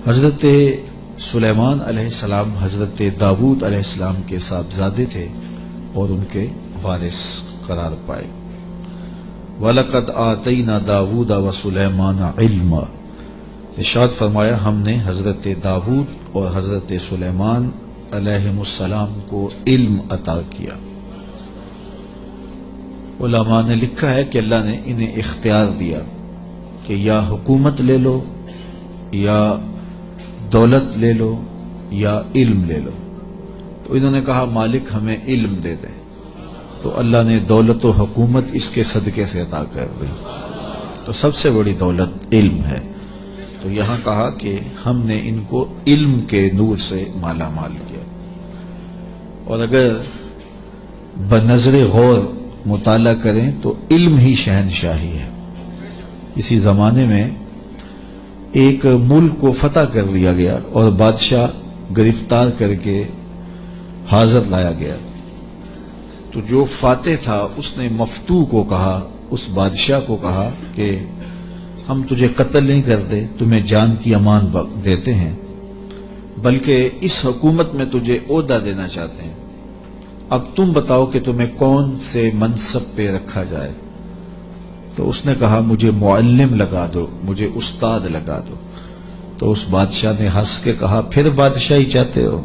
حضرت سلیمان علیہ السلام حضرت داود علیہ السلام کے صاحبزادے تھے اور ان کے وارث قرار پائے۔ وَلَقَدْ آتَيْنَا دَاوُودَ وَسُلَيْمَانَ عِلْمًا، ارشاد فرمایا ہم نے حضرت داود اور حضرت سلیمان علیہ السلام کو علم عطا کیا۔ علماء نے لکھا ہے کہ اللہ نے انہیں اختیار دیا کہ یا حکومت لے لو، یا دولت لے لو، یا علم لے لو۔ تو انہوں نے کہا مالک ہمیں علم دے دیں، تو اللہ نے دولت و حکومت اس کے صدقے سے عطا کر دی۔ تو سب سے بڑی دولت علم ہے۔ تو یہاں کہا کہ ہم نے ان کو علم کے نور سے مالا مال کیا۔ اور اگر بنظر غور مطالعہ کریں تو علم ہی شہنشاہی ہے۔ اسی زمانے میں ایک ملک کو فتح کر دیا گیا اور بادشاہ گرفتار کر کے حاضر لایا گیا، تو جو فاتح تھا اس نے مفتو کو کہا، اس بادشاہ کو کہا کہ ہم تجھے قتل نہیں کرتے، تمہیں جان کی امان دیتے ہیں، بلکہ اس حکومت میں تجھے عہدہ دینا چاہتے ہیں، اب تم بتاؤ کہ تمہیں کون سے منصب پہ رکھا جائے۔ تو اس نے کہا مجھے معلم لگا دو، مجھے استاد لگا دو۔ تو اس بادشاہ نے ہنس کے کہا پھر بادشاہی چاہتے ہو؟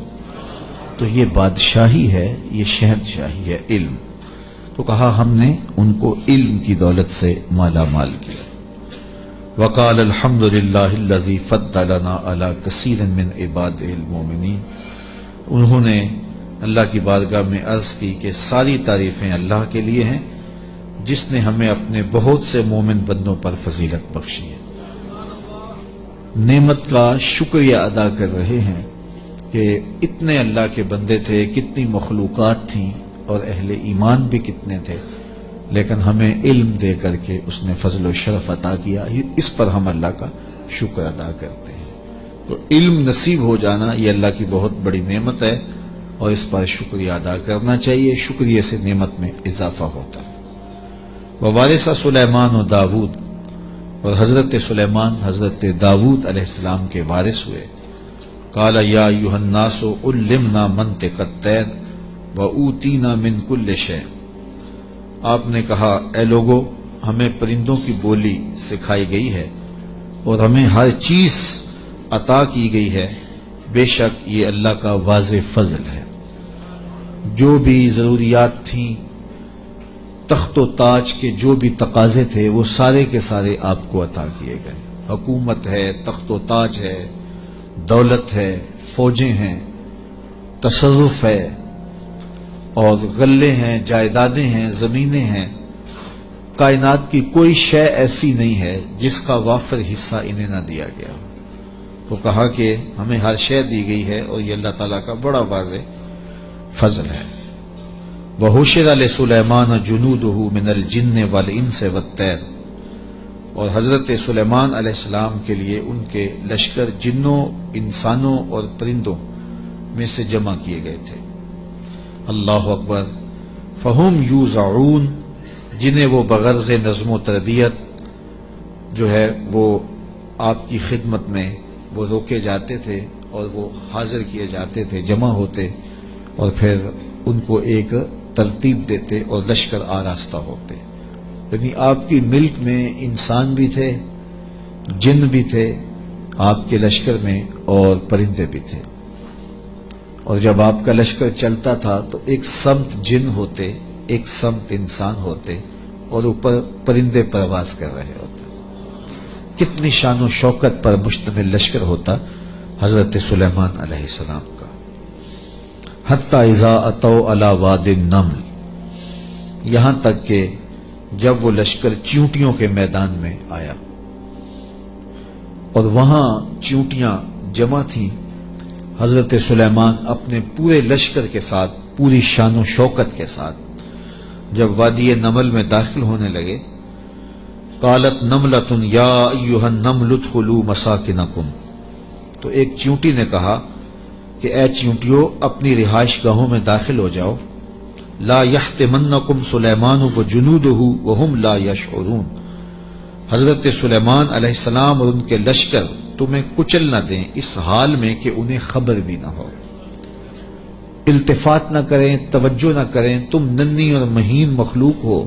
تو یہ بادشاہی ہے، یہ شہنشاہی ہے علم۔ تو کہا ہم نے ان کو علم کی دولت سے مالا مال کیا۔ وقال الحمد للہ الذی فضلنا علی کثیر من عبادہ المؤمنین، انہوں نے اللہ کی بارگاہ میں عرض کی کہ ساری تعریفیں اللہ کے لیے ہیں جس نے ہمیں اپنے بہت سے مومن بندوں پر فضیلت بخشی ہے۔ نعمت کا شکریہ ادا کر رہے ہیں کہ اتنے اللہ کے بندے تھے، کتنی مخلوقات تھیں اور اہل ایمان بھی کتنے تھے، لیکن ہمیں علم دے کر کے اس نے فضل و شرف عطا کیا، اس پر ہم اللہ کا شکر ادا کرتے ہیں۔ تو علم نصیب ہو جانا یہ اللہ کی بہت بڑی نعمت ہے اور اس پر شکریہ ادا کرنا چاہیے، شکریہ سے نعمت میں اضافہ ہوتا ہے۔ ووارث سلیمان و داود، اور حضرت سلیمان حضرت داود علیہ السلام کے وارث ہوئے۔ قال یا ایھا الناس علمنا منطق الطیر واوتینا من کل شیء، آپ نے کہا اے لوگو ہمیں پرندوں کی بولی سکھائی گئی ہے اور ہمیں ہر چیز عطا کی گئی ہے، بے شک یہ اللہ کا واضح فضل ہے۔ جو بھی ضروریات تھیں، تخت و تاج کے جو بھی تقاضے تھے، وہ سارے کے سارے آپ کو عطا کیے گئے۔ حکومت ہے، تخت و تاج ہے، دولت ہے، فوجیں ہیں، تصرف ہے، اور غلے ہیں، جائیدادیں ہیں، زمینیں ہیں۔ کائنات کی کوئی شے ایسی نہیں ہے جس کا وافر حصہ انہیں نہ دیا گیا۔ تو کہا کہ ہمیں ہر شے دی گئی ہے اور یہ اللہ تعالیٰ کا بڑا واضح فضل ہے۔ وَحُشِرَ لِسُلَيْمَانَ جُنُودُهُ مِنَ الْجِنِّ وَالْإِنسِ وَالطَّيْرِ، اور حضرت سلیمان علیہ السلام کے لیے ان کے لشکر جنوں، انسانوں اور پرندوں میں سے جمع کیے گئے تھے۔ اللہ اکبر۔ فَهُمْ يُوزَعُونَ، جنہیں وہ بغرض نظم و تربیت جو ہے وہ آپ کی خدمت میں وہ روکے جاتے تھے اور وہ حاضر کیے جاتے تھے، جمع ہوتے اور پھر ان کو ایک ترتیب دیتے اور لشکر آراستہ ہوتے۔ یعنی آپ کی ملک میں انسان بھی تھے، جن بھی تھے آپ کے لشکر میں، اور پرندے بھی تھے۔ اور جب آپ کا لشکر چلتا تھا تو ایک سمت جن ہوتے، ایک سمت انسان ہوتے، اور اوپر پرندے پرواز کر رہے ہوتے۔ کتنی شان و شوکت پر مشتمل لشکر ہوتا حضرت سلیمان علیہ السلام کا۔ حتی اذا اتوا علی واد النمل، یہاں تک کہ جب وہ لشکر چیونٹیوں کے میدان میں آیا اور وہاں چیونٹیاں جمع تھیں، حضرت سلیمان اپنے پورے لشکر کے ساتھ، پوری شان و شوکت کے ساتھ جب وادی نمل میں داخل ہونے لگے، قالت نملۃ یا ایھا النمل ادخلوا مساکنکم، تو ایک چیونٹی نے کہا کہ اے چیونٹیوں اپنی رہائش گاہوں میں داخل ہو جاؤ، لا یحطمنکم سلیمان وجنودہ وہم لا یشعرون، حضرت سلیمان علیہ السلام اور ان کے لشکر تمہیں کچل نہ دیں اس حال میں کہ انہیں خبر بھی نہ ہو، التفات نہ کریں، توجہ نہ کریں، تم ننھی اور مہین مخلوق ہو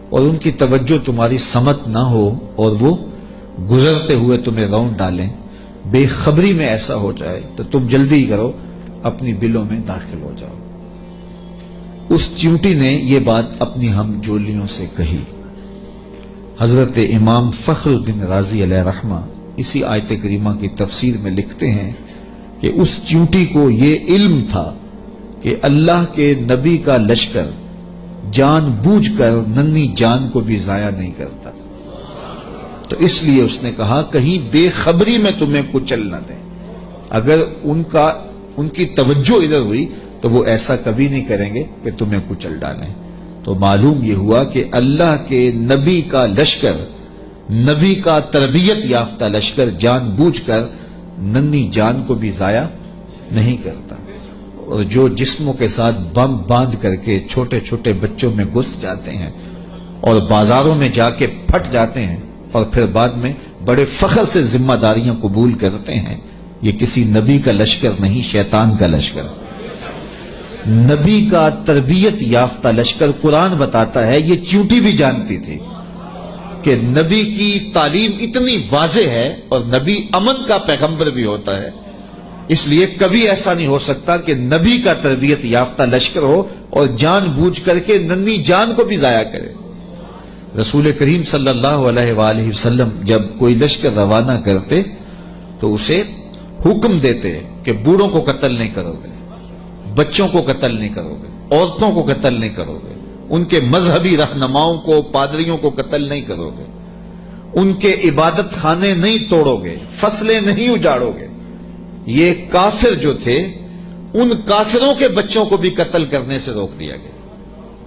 اور ان کی توجہ تمہاری سمت نہ ہو اور وہ گزرتے ہوئے تمہیں رون ڈالیں، بے خبری میں ایسا ہو جائے تو تم جلدی کرو اپنی بلوں میں داخل ہو جاؤ۔ اس چیونٹی نے یہ بات اپنی ہم جولیوں سے کہی۔ حضرت امام فخر الدین رازی علیہ رحمہ اسی آیت کریمہ کی تفسیر میں لکھتے ہیں کہ اس چیونٹی کو یہ علم تھا کہ اللہ کے نبی کا لشکر جان بوجھ کر ننھی جان کو بھی ضائع نہیں کرتا، تو اس لیے اس نے کہا کہیں بے خبری میں تمہیں کچل نہ دیں۔ اگر ان کی توجہ ادھر ہوئی تو وہ ایسا کبھی نہیں کریں گے کہ تمہیں کچل ڈالیں۔ تو معلوم یہ ہوا کہ اللہ کے نبی کا لشکر، نبی کا تربیت یافتہ لشکر جان بوجھ کر ننھی جان کو بھی ضائع نہیں کرتا، اور جو جسموں کے ساتھ بم باندھ کر کے چھوٹے چھوٹے بچوں میں گھس جاتے ہیں اور بازاروں میں جا کے پھٹ جاتے ہیں اور پھر بعد میں بڑے فخر سے ذمہ داریاں قبول کرتے ہیں، یہ کسی نبی کا لشکر نہیں، شیطان کا لشکر۔ نبی کا تربیت یافتہ لشکر، قرآن بتاتا ہے، یہ چیونٹی بھی جانتی تھی کہ نبی کی تعلیم اتنی واضح ہے اور نبی امن کا پیغمبر بھی ہوتا ہے، اس لیے کبھی ایسا نہیں ہو سکتا کہ نبی کا تربیت یافتہ لشکر ہو اور جان بوجھ کر کے ننھی جان کو بھی ضائع کرے۔ رسول کریم صلی اللہ علیہ وآلہ وسلم جب کوئی لشکر روانہ کرتے تو اسے حکم دیتے کہ بوڑھوں کو قتل نہیں کرو گے، بچوں کو قتل نہیں کرو گے، عورتوں کو قتل نہیں کرو گے، ان کے مذہبی رہنماؤں کو، پادریوں کو قتل نہیں کرو گے، ان کے عبادت خانے نہیں توڑو گے، فصلیں نہیں اجاڑو گے۔ یہ کافر جو تھے، ان کافروں کے بچوں کو بھی قتل کرنے سے روک دیا گیا،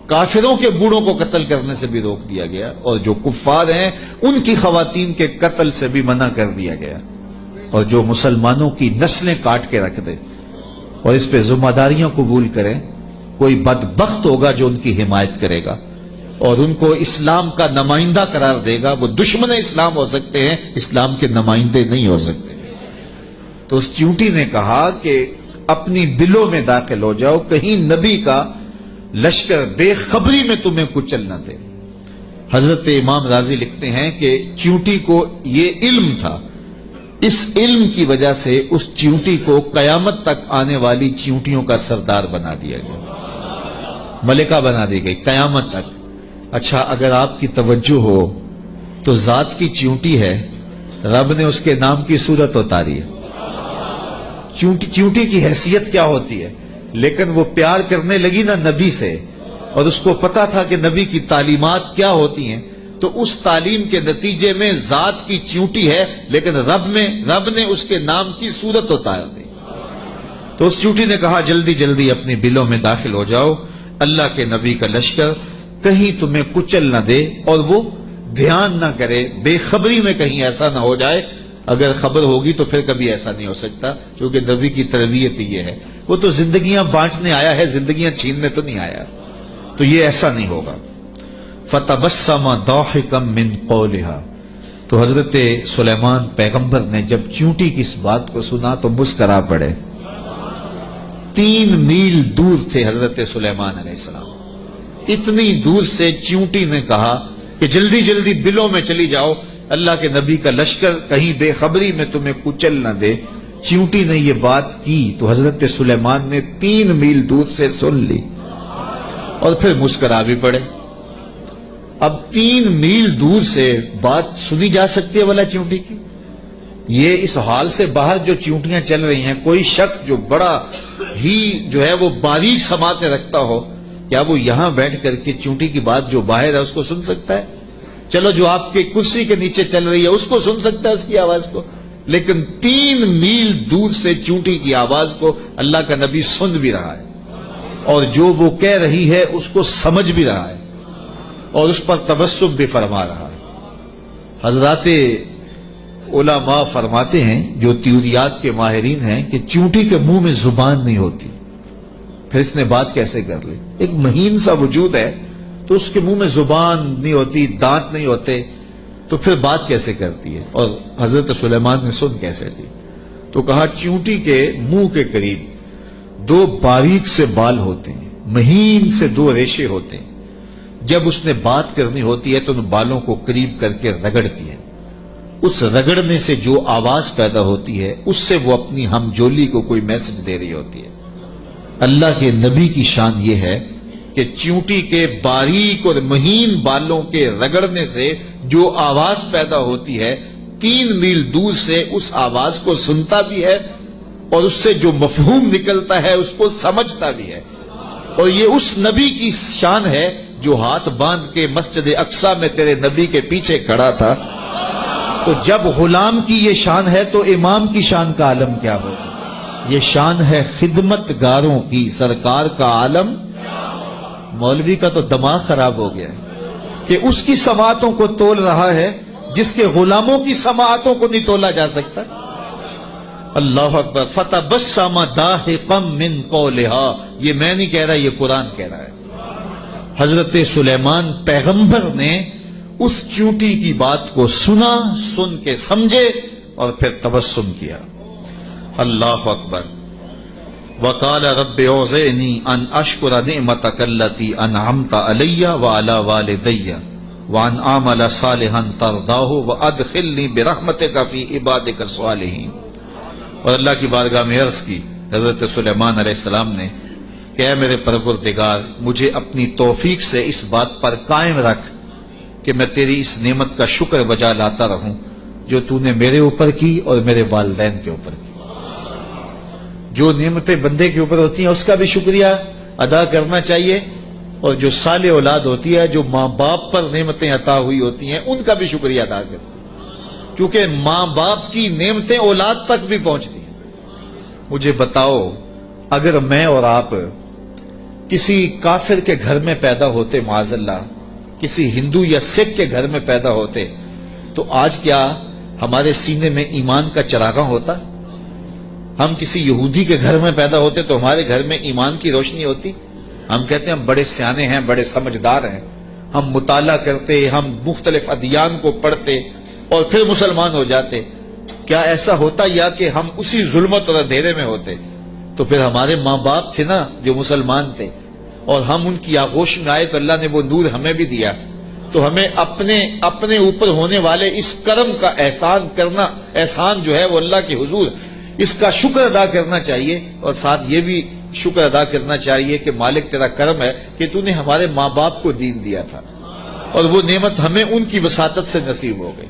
کافروں کے بوڑھوں کو قتل کرنے سے بھی روک دیا گیا، اور جو کفار ہیں ان کی خواتین کے قتل سے بھی منع کر دیا گیا، اور جو مسلمانوں کی نسلیں کاٹ کے رکھ دے اور اس پہ ذمہ داریاں قبول کریں، کوئی بدبخت ہوگا جو ان کی حمایت کرے گا اور ان کو اسلام کا نمائندہ قرار دے گا۔ وہ دشمن اسلام ہو سکتے ہیں، اسلام کے نمائندے نہیں ہو سکتے۔ تو اس چیونٹی نے کہا کہ اپنی بلوں میں داخل ہو جاؤ، کہیں نبی کا لشکر بے خبری میں تمہیں کچل نہ دے۔ حضرت امام راضی لکھتے ہیں کہ چیونٹی کو یہ علم تھا، اس علم کی وجہ سے اس چیونٹی کو قیامت تک آنے والی چیونٹیوں کا سردار بنا دیا گیا، ملکہ بنا دی گئی قیامت تک۔ اچھا، اگر آپ کی توجہ ہو تو ذات کی چیونٹی ہے، رب نے اس کے نام کی صورت اتاری ہے۔ چیونٹی کی حیثیت کیا ہوتی ہے، لیکن وہ پیار کرنے لگی نا نبی سے، اور اس کو پتا تھا کہ نبی کی تعلیمات کیا ہوتی ہیں، تو اس تعلیم کے نتیجے میں ذات کی چیونٹی ہے، لیکن رب نے اس کے نام کی صورت اتار دی۔ تو اس چیونٹی نے کہا جلدی جلدی اپنی بلوں میں داخل ہو جاؤ، اللہ کے نبی کا لشکر کہیں تمہیں کچل نہ دے اور وہ دھیان نہ کرے، بے خبری میں کہیں ایسا نہ ہو جائے۔ اگر خبر ہوگی تو پھر کبھی ایسا نہیں ہو سکتا، کیونکہ نبی کی تربیت یہ ہے، وہ تو زندگیاں بانٹنے آیا ہے، زندگیاں چھیننے تو نہیں آیا، تو یہ ایسا نہیں ہوگا۔ فَتَبَسَّمَ ضَاحِكًا مِّن قَوْلِهَا، تو حضرت سلیمان پیغمبر نے جب چیونٹی کی اس بات کو سنا تو مسکرا پڑے۔ 3 میل دور تھے حضرت سلیمان علیہ السلام، اتنی دور سے چیونٹی نے کہا کہ جلدی جلدی بلوں میں چلی جاؤ، اللہ کے نبی کا لشکر کہیں بے خبری میں تمہیں کچل نہ دے۔ چیونٹی نے یہ بات کی تو حضرت سلیمان نے 3 میل دور سے سن لی اور پھر مسکرا بھی پڑے۔ اب 3 میل دور سے بات سنی جا سکتی ہے والا چیونٹی کی؟ یہ اس حال سے باہر جو چیونٹیاں چل رہی ہیں، کوئی شخص جو بڑا ہی جو ہے وہ باریک سماعتیں رکھتا ہو، کیا وہ یہاں بیٹھ کر کے چیونٹی کی بات جو باہر ہے اس کو سن سکتا ہے؟ چلو جو آپ کے کرسی کے نیچے چل رہی ہے اس کو سن سکتا ہے، اس کی آواز کو، لیکن 3 میل دور سے چیونٹی کی آواز کو اللہ کا نبی سن بھی رہا ہے، اور جو وہ کہہ رہی ہے اس کو سمجھ بھی رہا ہے، اور اس پر تبسم بھی فرما رہا ہے۔ حضرات علماء فرماتے ہیں، جو تیوریات کے ماہرین ہیں، کہ چیونٹی کے منہ میں زبان نہیں ہوتی، پھر اس نے بات کیسے کر لی؟ ایک مہین سا وجود ہے تو اس کے منہ میں زبان نہیں ہوتی، دانت نہیں ہوتے، تو پھر بات کیسے کرتی ہے؟ اور حضرت سلیمان نے سن کیسے لی؟ تو کہا چیونٹی کے منہ کے قریب دو باریک سے بال ہوتے ہیں، مہین سے دو ریشے ہوتے ہیں، جب اس نے بات کرنی ہوتی ہے تو ان بالوں کو قریب کر کے رگڑتی ہے، اس رگڑنے سے جو آواز پیدا ہوتی ہے اس سے وہ اپنی ہم جولی کو کوئی میسج دے رہی ہوتی ہے۔ اللہ کے نبی کی شان یہ ہے کہ چیونٹی کے باریک اور مہین بالوں کے رگڑنے سے جو آواز پیدا ہوتی ہے 3 میل دور سے اس آواز کو سنتا بھی ہے اور اس سے جو مفہوم نکلتا ہے اس کو سمجھتا بھی ہے۔ اور یہ اس نبی کی شان ہے جو ہاتھ باندھ کے مسجد اقصی میں تیرے نبی کے پیچھے کھڑا تھا۔ تو جب غلام کی یہ شان ہے تو امام کی شان کا عالم کیا ہوگا؟ یہ شان ہے خدمت گاروں کی، سرکار کا عالم۔ مولوی کا تو دماغ خراب ہو گیا ہے کہ اس کی سماعتوں کو تول رہا ہے جس کے غلاموں کی سماعتوں کو نہیں تولا جا سکتا۔ اللہ اکبر۔ فتبسم ضاحکا من قولها، یہ میں نہیں کہہ رہا، یہ قرآن کہہ رہا ہے۔ حضرت سلیمان پیغمبر نے اس چونٹی کی بات کو سنا، سن کے سمجھے اور پھر تبسم کیا۔ اللہ اکبر۔ وقال رب اوزعنی ان اشکر نعمتک التی انعمت علی وعلی والدی وان اعمل صالحا ترضاہ وادخلنی برحمتک فی عبادک الصالحین۔ اور اللہ کی بارگاہ میں عرض کی حضرت سلیمان علیہ السلام نے کہ اے میرے پروردگار، مجھے اپنی توفیق سے اس بات پر قائم رکھ کہ میں تیری اس نعمت کا شکر بجا لاتا رہوں جو تو نے میرے اوپر کی اور میرے والدین کے اوپر کی۔ جو نعمتیں بندے کے اوپر ہوتی ہیں اس کا بھی شکریہ ادا کرنا چاہیے، اور جو صالح اولاد ہوتی ہے، جو ماں باپ پر نعمتیں عطا ہوئی ہوتی ہیں، ان کا بھی شکریہ ادا کرنا، کیونکہ ماں باپ کی نعمتیں اولاد تک بھی پہنچتی ہیں۔ مجھے بتاؤ، اگر میں اور آپ کسی کافر کے گھر میں پیدا ہوتے، معاذ اللہ کسی ہندو یا سکھ کے گھر میں پیدا ہوتے، تو آج کیا ہمارے سینے میں ایمان کا چراغاں ہوتا؟ ہم کسی یہودی کے گھر میں پیدا ہوتے تو ہمارے گھر میں ایمان کی روشنی ہوتی؟ ہم کہتے ہیں ہم بڑے سیانے ہیں، بڑے سمجھدار ہیں، ہم مطالعہ کرتے، ہم مختلف ادیان کو پڑھتے اور پھر مسلمان ہو جاتے۔ کیا ایسا ہوتا یا کہ ہم اسی ظلمت اور اندھیرے میں ہوتے؟ تو پھر ہمارے ماں باپ تھے نا جو مسلمان تھے، اور ہم ان کی آغوش میں آئے تو اللہ نے وہ نور ہمیں بھی دیا۔ تو ہمیں اپنے اوپر ہونے والے اس کرم کا احسان کرنا، احسان جو ہے وہ اللہ کے حضور، اس کا شکر ادا کرنا چاہیے، اور ساتھ یہ بھی شکر ادا کرنا چاہیے کہ مالک تیرا کرم ہے کہ تو نے ہمارے ماں باپ کو دین دیا تھا، اور وہ نعمت ہمیں ان کی وساطت سے نصیب ہو گئی۔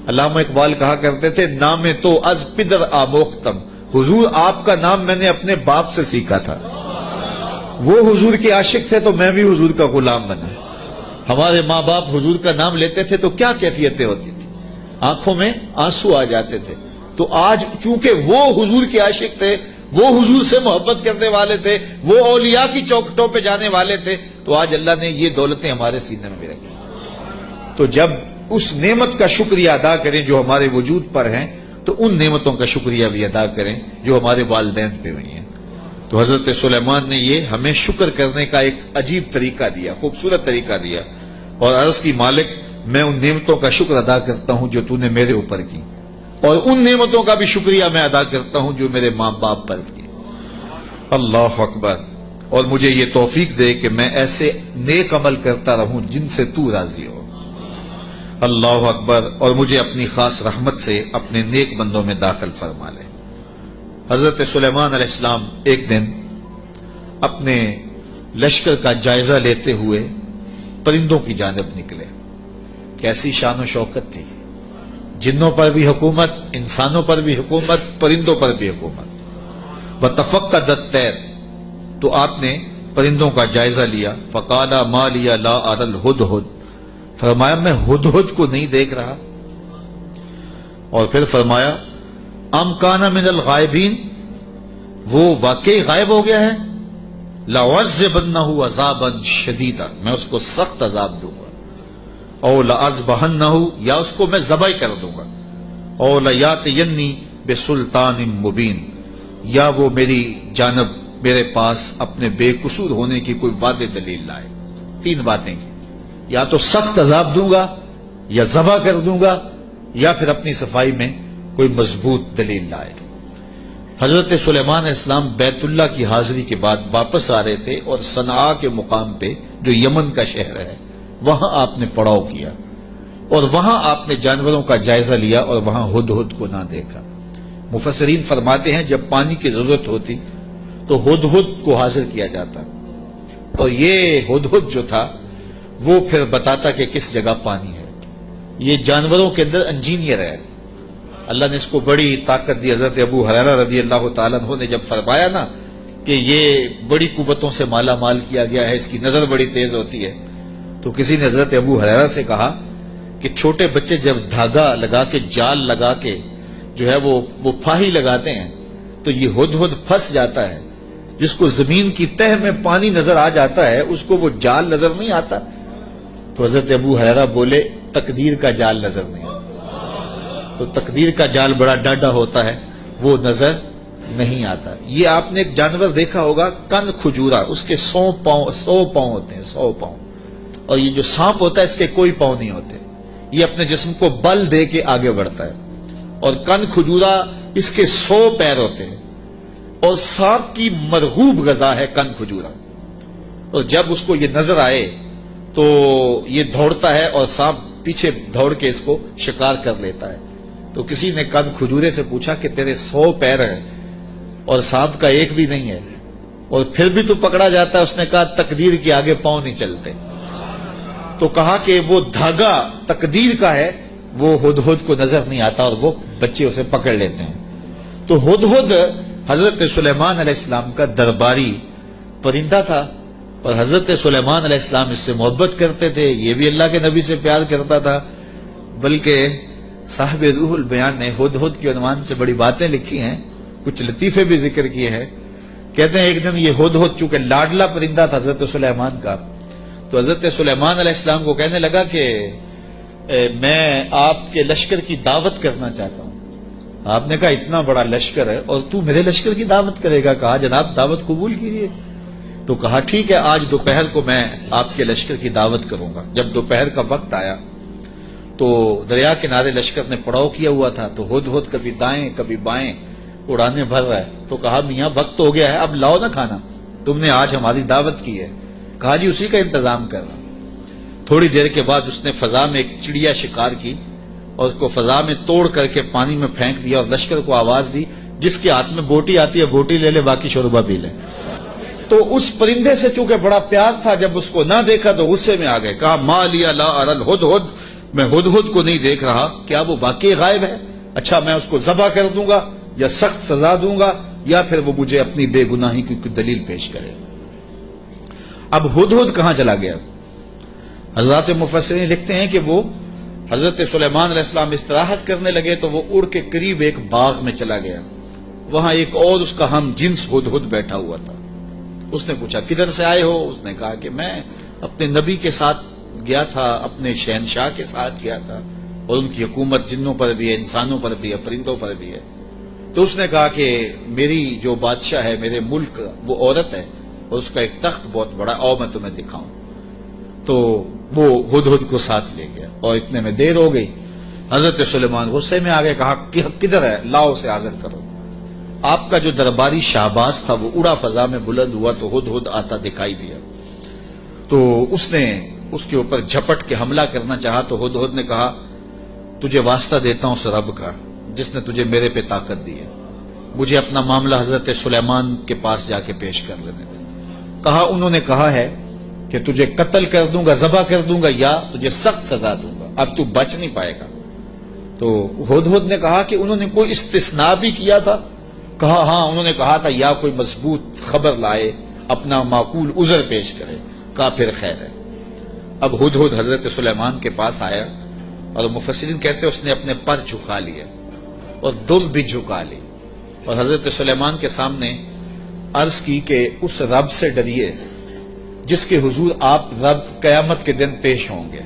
علامہ اقبال کہا کرتے تھے، نام تو از پدر آموختم، حضور آپ کا نام میں نے اپنے باپ سے سیکھا تھا۔ وہ حضور کے عاشق تھے تو میں بھی حضور کا غلام بنا۔ ہمارے ماں باپ حضور کا نام لیتے تھے تو کیا کیفیتیں ہوتی تھی، آنکھوں میں آنسو آ جاتے تھے۔ تو آج چونکہ وہ حضور کے عاشق تھے، وہ حضور سے محبت کرنے والے تھے، وہ اولیاء کی چوکھٹوں پہ جانے والے تھے، تو آج اللہ نے یہ دولتیں ہمارے سینے میں بھی رکھی۔ تو جب اس نعمت کا شکریہ ادا کریں جو ہمارے وجود پر ہیں، تو ان نعمتوں کا شکریہ بھی ادا کریں جو ہمارے والدین پہ ہوئی ہیں۔ تو حضرت سلیمان نے یہ ہمیں شکر کرنے کا ایک عجیب طریقہ دیا، خوبصورت طریقہ دیا، اور عرض کی مالک میں ان نعمتوں کا شکر ادا کرتا ہوں جو تو نے میرے اوپر کی، اور ان نعمتوں کا بھی شکریہ میں ادا کرتا ہوں جو میرے ماں باپ پر کی۔ اللہ اکبر۔ اور مجھے یہ توفیق دے کہ میں ایسے نیک عمل کرتا رہوں جن سے تو راضی ہو۔ اللہ اکبر۔ اور مجھے اپنی خاص رحمت سے اپنے نیک بندوں میں داخل فرما لے۔ حضرت سلیمان علیہ السلام ایک دن اپنے لشکر کا جائزہ لیتے ہوئے پرندوں کی جانب نکلے۔ کیسی شان و شوکت تھی، جنوں پر بھی حکومت، انسانوں پر بھی حکومت، پرندوں پر بھی حکومت۔ وَتَفَقَّدَ الطَّيْرَ، تو آپ نے پرندوں کا جائزہ لیا۔ فَقَالَ مَا لِيَ لَا أَرَى الْهُدْهُدْ، فرمایا میں ہدہد کو نہیں دیکھ رہا۔ اور پھر فرمایا ام کان من الغائبین، وہ واقعی غائب ہو گیا ہے، لَأُعَذِّبَنَّهُ عَذَابًا شَدِيدًا، میں اس کو سخت عذاب دوں گا، او لَأَذْبَحَنَّهُ، یا اس کو میں ذبح کر دوں گا، او لَيَأْتِيَنِّي بِسُلْطَانٍ مُبِينٍ، یا وہ میری جانب میرے پاس اپنے بے قصور ہونے کی کوئی واضح دلیل لائے۔ تین باتیں کی، یا تو سخت عذاب دوں گا، یا ذبح کر دوں گا یا پھر اپنی صفائی میں کوئی مضبوط دلیل لائے۔ حضرت سلیمان علیہ السلام بیت اللہ کی حاضری کے بعد واپس آ رہے تھے اور صنعاء کے مقام پہ جو یمن کا شہر ہے وہاں آپ نے پڑاؤ کیا اور وہاں آپ نے جانوروں کا جائزہ لیا اور وہاں ہدہد کو نہ دیکھا۔ مفسرین فرماتے ہیں جب پانی کی ضرورت ہوتی تو ہدہد کو حاضر کیا جاتا اور یہ ہدہد جو تھا وہ پھر بتاتا کہ کس جگہ پانی ہے۔ یہ جانوروں کے اندر انجینئر ہے، اللہ نے اس کو بڑی طاقت دی۔ حضرت ابو ہریرہ رضی اللہ تعالیٰ عنہ نے جب فرمایا نا کہ یہ بڑی قوتوں سے مالا مال کیا گیا ہے، اس کی نظر بڑی تیز ہوتی ہے، تو کسی نے حضرت ابو ہریرہ سے کہا کہ چھوٹے بچے جب دھاگا لگا کے جال لگا کے جو ہے وہ پھاہی لگاتے ہیں تو یہ ہدہد پھنس جاتا ہے، جس کو زمین کی تہ میں پانی نظر آ جاتا ہے اس کو وہ جال نظر نہیں آتا۔ تو حضرت ابو ہریرہ بولے تقدیر کا جال نظر نہیں آتا، تو تقدیر کا جال بڑا ڈاڈا ہوتا ہے، وہ نظر نہیں آتا۔ یہ آپ نے ایک جانور دیکھا ہوگا کن کھجورا، اس کے 100 پاؤں ہوتے ہیں، 100 پاؤں، اور یہ جو سانپ ہوتا ہے اس کے کوئی پاؤں نہیں ہوتے، یہ اپنے جسم کو بل دے کے آگے بڑھتا ہے، اور کن کھجورا اس کے 100 پیر ہوتے ہیں، اور سانپ کی مرغوب غذا ہے کن کھجورا، اور جب اس کو یہ نظر آئے تو یہ دوڑتا ہے اور سانپ پیچھے دوڑ کے اس کو شکار کر لیتا ہے۔ تو کسی نے کن کھجورے سے پوچھا کہ تیرے 100 پیر ہیں اور سانپ کا ایک بھی نہیں ہے اور پھر بھی تو پکڑا جاتا ہے؟ اس نے کہا تقدیر کے آگے پاؤں نہیں چلتے۔ تو کہا کہ وہ دھاگا تقدیر کا ہے، وہ ہدہد کو نظر نہیں آتا اور وہ بچے اسے پکڑ لیتے ہیں۔ تو ہدہد حضرت سلیمان علیہ السلام کا درباری پرندہ تھا، اور حضرت سلیمان علیہ السلام اس سے محبت کرتے تھے، یہ بھی اللہ کے نبی سے پیار کرتا تھا، بلکہ صاحب روح البیان نے ہدہد کے عنوان سے بڑی باتیں لکھی ہیں، کچھ لطیفے بھی ذکر کیے ہیں۔ کہتے ہیں ایک دن یہ ہدہد چونکہ لاڈلا پرندہ تھا حضرت سلیمان کا، تو حضرت سلیمان علیہ السلام کو کہنے لگا کہ میں آپ کے لشکر کی دعوت کرنا چاہتا ہوں۔ آپ نے کہا اتنا بڑا لشکر ہے اور تو میرے لشکر کی دعوت کرے گا؟ کہا جناب دعوت قبول کیجیے۔ تو کہا ٹھیک ہے، آج دوپہر کو میں آپ کے لشکر کی دعوت کروں گا۔ جب دوپہر کا وقت آیا تو دریا کنارے لشکر نے پڑاؤ کیا ہوا تھا، تو ہدہد کبھی دائیں کبھی بائیں اڑانے بھر رہا ہے۔ تو کہا میاں وقت ہو گیا ہے، اب لاؤ نا کھانا، تم نے آج ہماری دعوت کی ہے۔ کہا جی اسی کا انتظام کر رہا۔ تھوڑی دیر کے بعد اس نے فضا میں ایک چڑیا شکار کی اور اس کو فضا میں توڑ کر کے پانی میں پھینک دیا اور لشکر کو آواز دی جس کے ہاتھ میں بوٹی آتی ہے بوٹی لے لے، باقی شوربہ پی لے۔ تو اس پرندے سے چونکہ بڑا پیار تھا، جب اس کو نہ دیکھا تو غصے میں آ گئے، کہا ما لیا لا اری الہدہد، میں ہدہد کو نہیں دیکھ رہا، کیا وہ واقعی غائب ہے؟ اچھا میں اس کو ذبح کر دوں گا یا سخت سزا دوں گا یا پھر وہ مجھے اپنی بے گناہی کی کوئی دلیل پیش کرے۔ اب ہدہد کہاں چلا گیا؟ حضرات مفسرین لکھتے ہیں کہ وہ حضرت سلیمان علیہ السلام استراحت کرنے لگے تو وہ اڑ کے قریب ایک باغ میں چلا گیا، وہاں ایک اور اس کا ہم جنس ہدہد بیٹھا ہوا تھا۔ اس نے پوچھا کدھر سے آئے ہو؟ اس نے کہا کہ میں اپنے نبی کے ساتھ گیا تھا، اپنے شہنشاہ کے ساتھ گیا تھا، اور ان کی حکومت جنوں پر بھی ہے، انسانوں پر بھی ہے، پرندوں پر بھی ہے۔ تو اس نے کہا کہ میری جو بادشاہ ہے میرے ملک وہ عورت ہے اور اس کا ایک تخت بہت بڑا، آؤ میں تمہیں دکھاؤں۔ تو وہ ہدہد کو ساتھ لے گیا اور اتنے میں دیر ہو گئی۔ حضرت سلیمان غصے میں آ گئے، کہا کہ کدھر ہے؟ لاؤ اسے حاضر کرو۔ آپ کا جو درباری شہباز تھا وہ اڑا فضا میں بلند ہوا تو ہدہد آتا دکھائی دیا، تو اس نے اس کے اوپر جھپٹ کے حملہ کرنا چاہا، تو ہدہد نے کہا تجھے واسطہ دیتا ہوں اس رب کا جس نے تجھے میرے پہ طاقت دی ہے، مجھے اپنا معاملہ حضرت سلیمان کے پاس جا کے پیش کر لینے دے۔ کہا انہوں نے کہا ہے کہ تجھے قتل کر دوں گا، ذبح کر دوں گا یا تجھے سخت سزا دوں گا، اب تو بچ نہیں پائے گا۔ تو ہدہد نے کہا کہ انہوں نے کوئی استثناء بھی کیا تھا؟ کہا ہاں، انہوں نے کہا تھا یا کوئی مضبوط خبر لائے، اپنا معقول عذر پیش کرے۔ کہا پھر خیر ہے۔ اب ہدہد حضرت سلیمان کے پاس آیا اور مفسرین کہتے ہیں اس نے اپنے پر جھکا لیے اور دم بھی جھکا لی اور حضرت سلیمان کے سامنے عرض کی کہ اس رب سے ڈریے جس کے حضور آپ رب قیامت کے دن پیش ہوں گے۔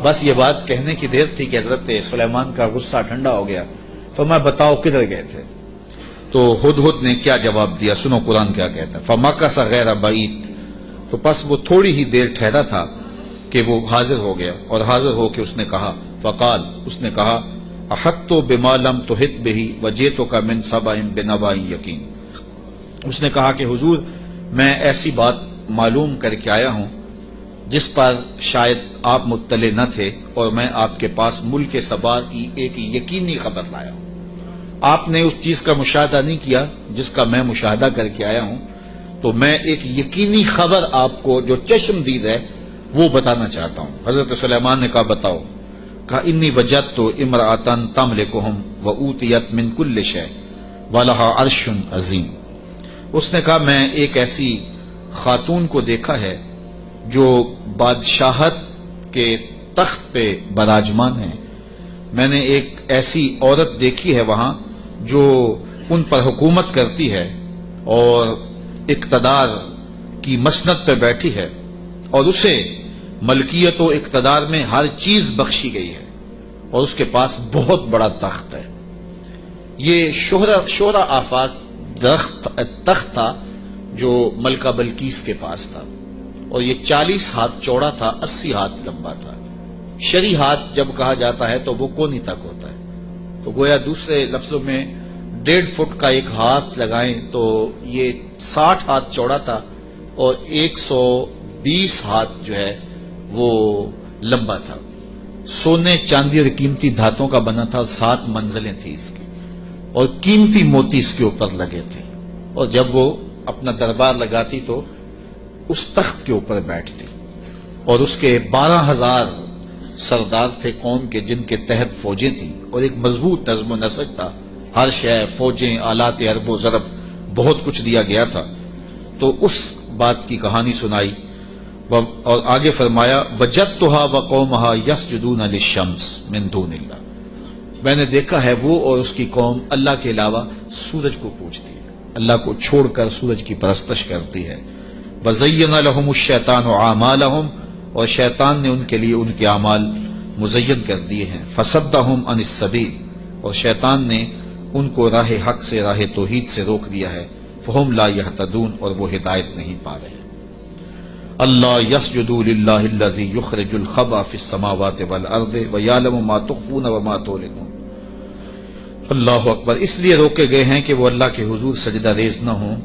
بس یہ بات کہنے کی دیر تھی کہ حضرت سلیمان کا غصہ ٹھنڈا ہو گیا۔ فرمایا بتاؤ کدھر گئے تھے؟ تو ہدہد نے کیا جواب دیا، سنو قرآن کیا کہتا ہے۔ فَمَكَثَ غَيْرَ بَعِيدٍ، تو پس وہ تھوڑی ہی دیر ٹھہرا تھا، کہ وہ حاضر ہو گیا، اور حاضر ہو کے اس نے کہا فقال، اس نے کہا احطت بما لم تحط به وجئتک من سبع بنبأ یقین، اس نے کہا کہ حضور میں ایسی بات معلوم کر کے آیا ہوں جس پر شاید آپ مطلع نہ تھے، اور میں آپ کے پاس ملک سبا کی ایک یقینی خبر لایا ہوں۔ آپ نے اس چیز کا مشاہدہ نہیں کیا جس کا میں مشاہدہ کر کے آیا ہوں، تو میں ایک یقینی خبر آپ کو جو چشم دید ہے وہ بتانا چاہتا ہوں۔ حضرت سلیمان نے کہا بتاؤ، کہا انی وجدت امرأۃ تملکہم وأوتیت من کل شیء ولہا عرش عظیم، اس نے کہا میں ایک ایسی خاتون کو دیکھا ہے جو بادشاہت کے تخت پہ براجمان ہے، میں نے ایک ایسی عورت دیکھی ہے وہاں جو ان پر حکومت کرتی ہے اور اقتدار کی مسند پہ بیٹھی ہے، اور اسے ملکیت و اقتدار میں ہر چیز بخشی گئی ہے، اور اس کے پاس بہت بڑا تخت ہے۔ یہ شہرہ آفاق تخت تھا جو ملکہ بلقیس کے پاس تھا، اور یہ 40 ہاتھ چوڑا تھا، 80 ہاتھ لمبا تھا۔ شرعی ہاتھ جب کہا جاتا ہے تو وہ کونی تک ہوتا ہے، تو گویا دوسرے لفظوں میں 1.5 فٹ کا ایک ہاتھ لگائیں تو یہ 60 ہاتھ چوڑا تھا، اور 120 ہاتھ جو ہے وہ لمبا تھا۔ سونے چاندی اور قیمتی دھاتوں کا بنا تھا، اور 7 منزلیں تھیں اس کی، اور قیمتی موتی اس کے اوپر لگے تھے، اور جب وہ اپنا دربار لگاتی تو اس تخت کے اوپر بیٹھتی، اور اس کے 12,000 سردار تھے قوم کے جن کے تحت فوجیں تھیں، اور ایک مضبوط نظم و نسق تھا، ہر شے، فوجیں، آلات حرب و ضرب، بہت کچھ دیا گیا تھا۔ تو اس بات کی کہانی سنائی، اور آگے فرمایا وجدتها وقومها يسجدون للشمس من دون اللہ، میں نے دیکھا ہے وہ اور اس کی قوم اللہ کے علاوہ سورج کو پوجتی ہے، اللہ کو چھوڑ کر سورج کی پرستش کرتی ہے۔ وَزَيَّنَ لَهُمُ الشَّيْطَانُ أَعْمَالَهُمْ، اور شیطان نے ان کے لیے ان کے اعمال مزین کر دیے ہیں۔ فَصَدَّهُمْ عَنِ السَّبِيلِ، اور شیطان نے ان کو راہ حق سے، راہ توحید سے روک دیا ہے۔ فَهُمْ لَا يَهْتَدُونَ، اور وہ ہدایت نہیں پا رہے۔ اللہ يسجدوا للہ الذی یخرج الخبأ فی السماوات والارض ویعلم ما تخفون وما تعلنون۔ اللہ اکبر، اس لیے روکے گئے ہیں کہ وہ اللہ کے حضور سجدہ ریز نہ ہوں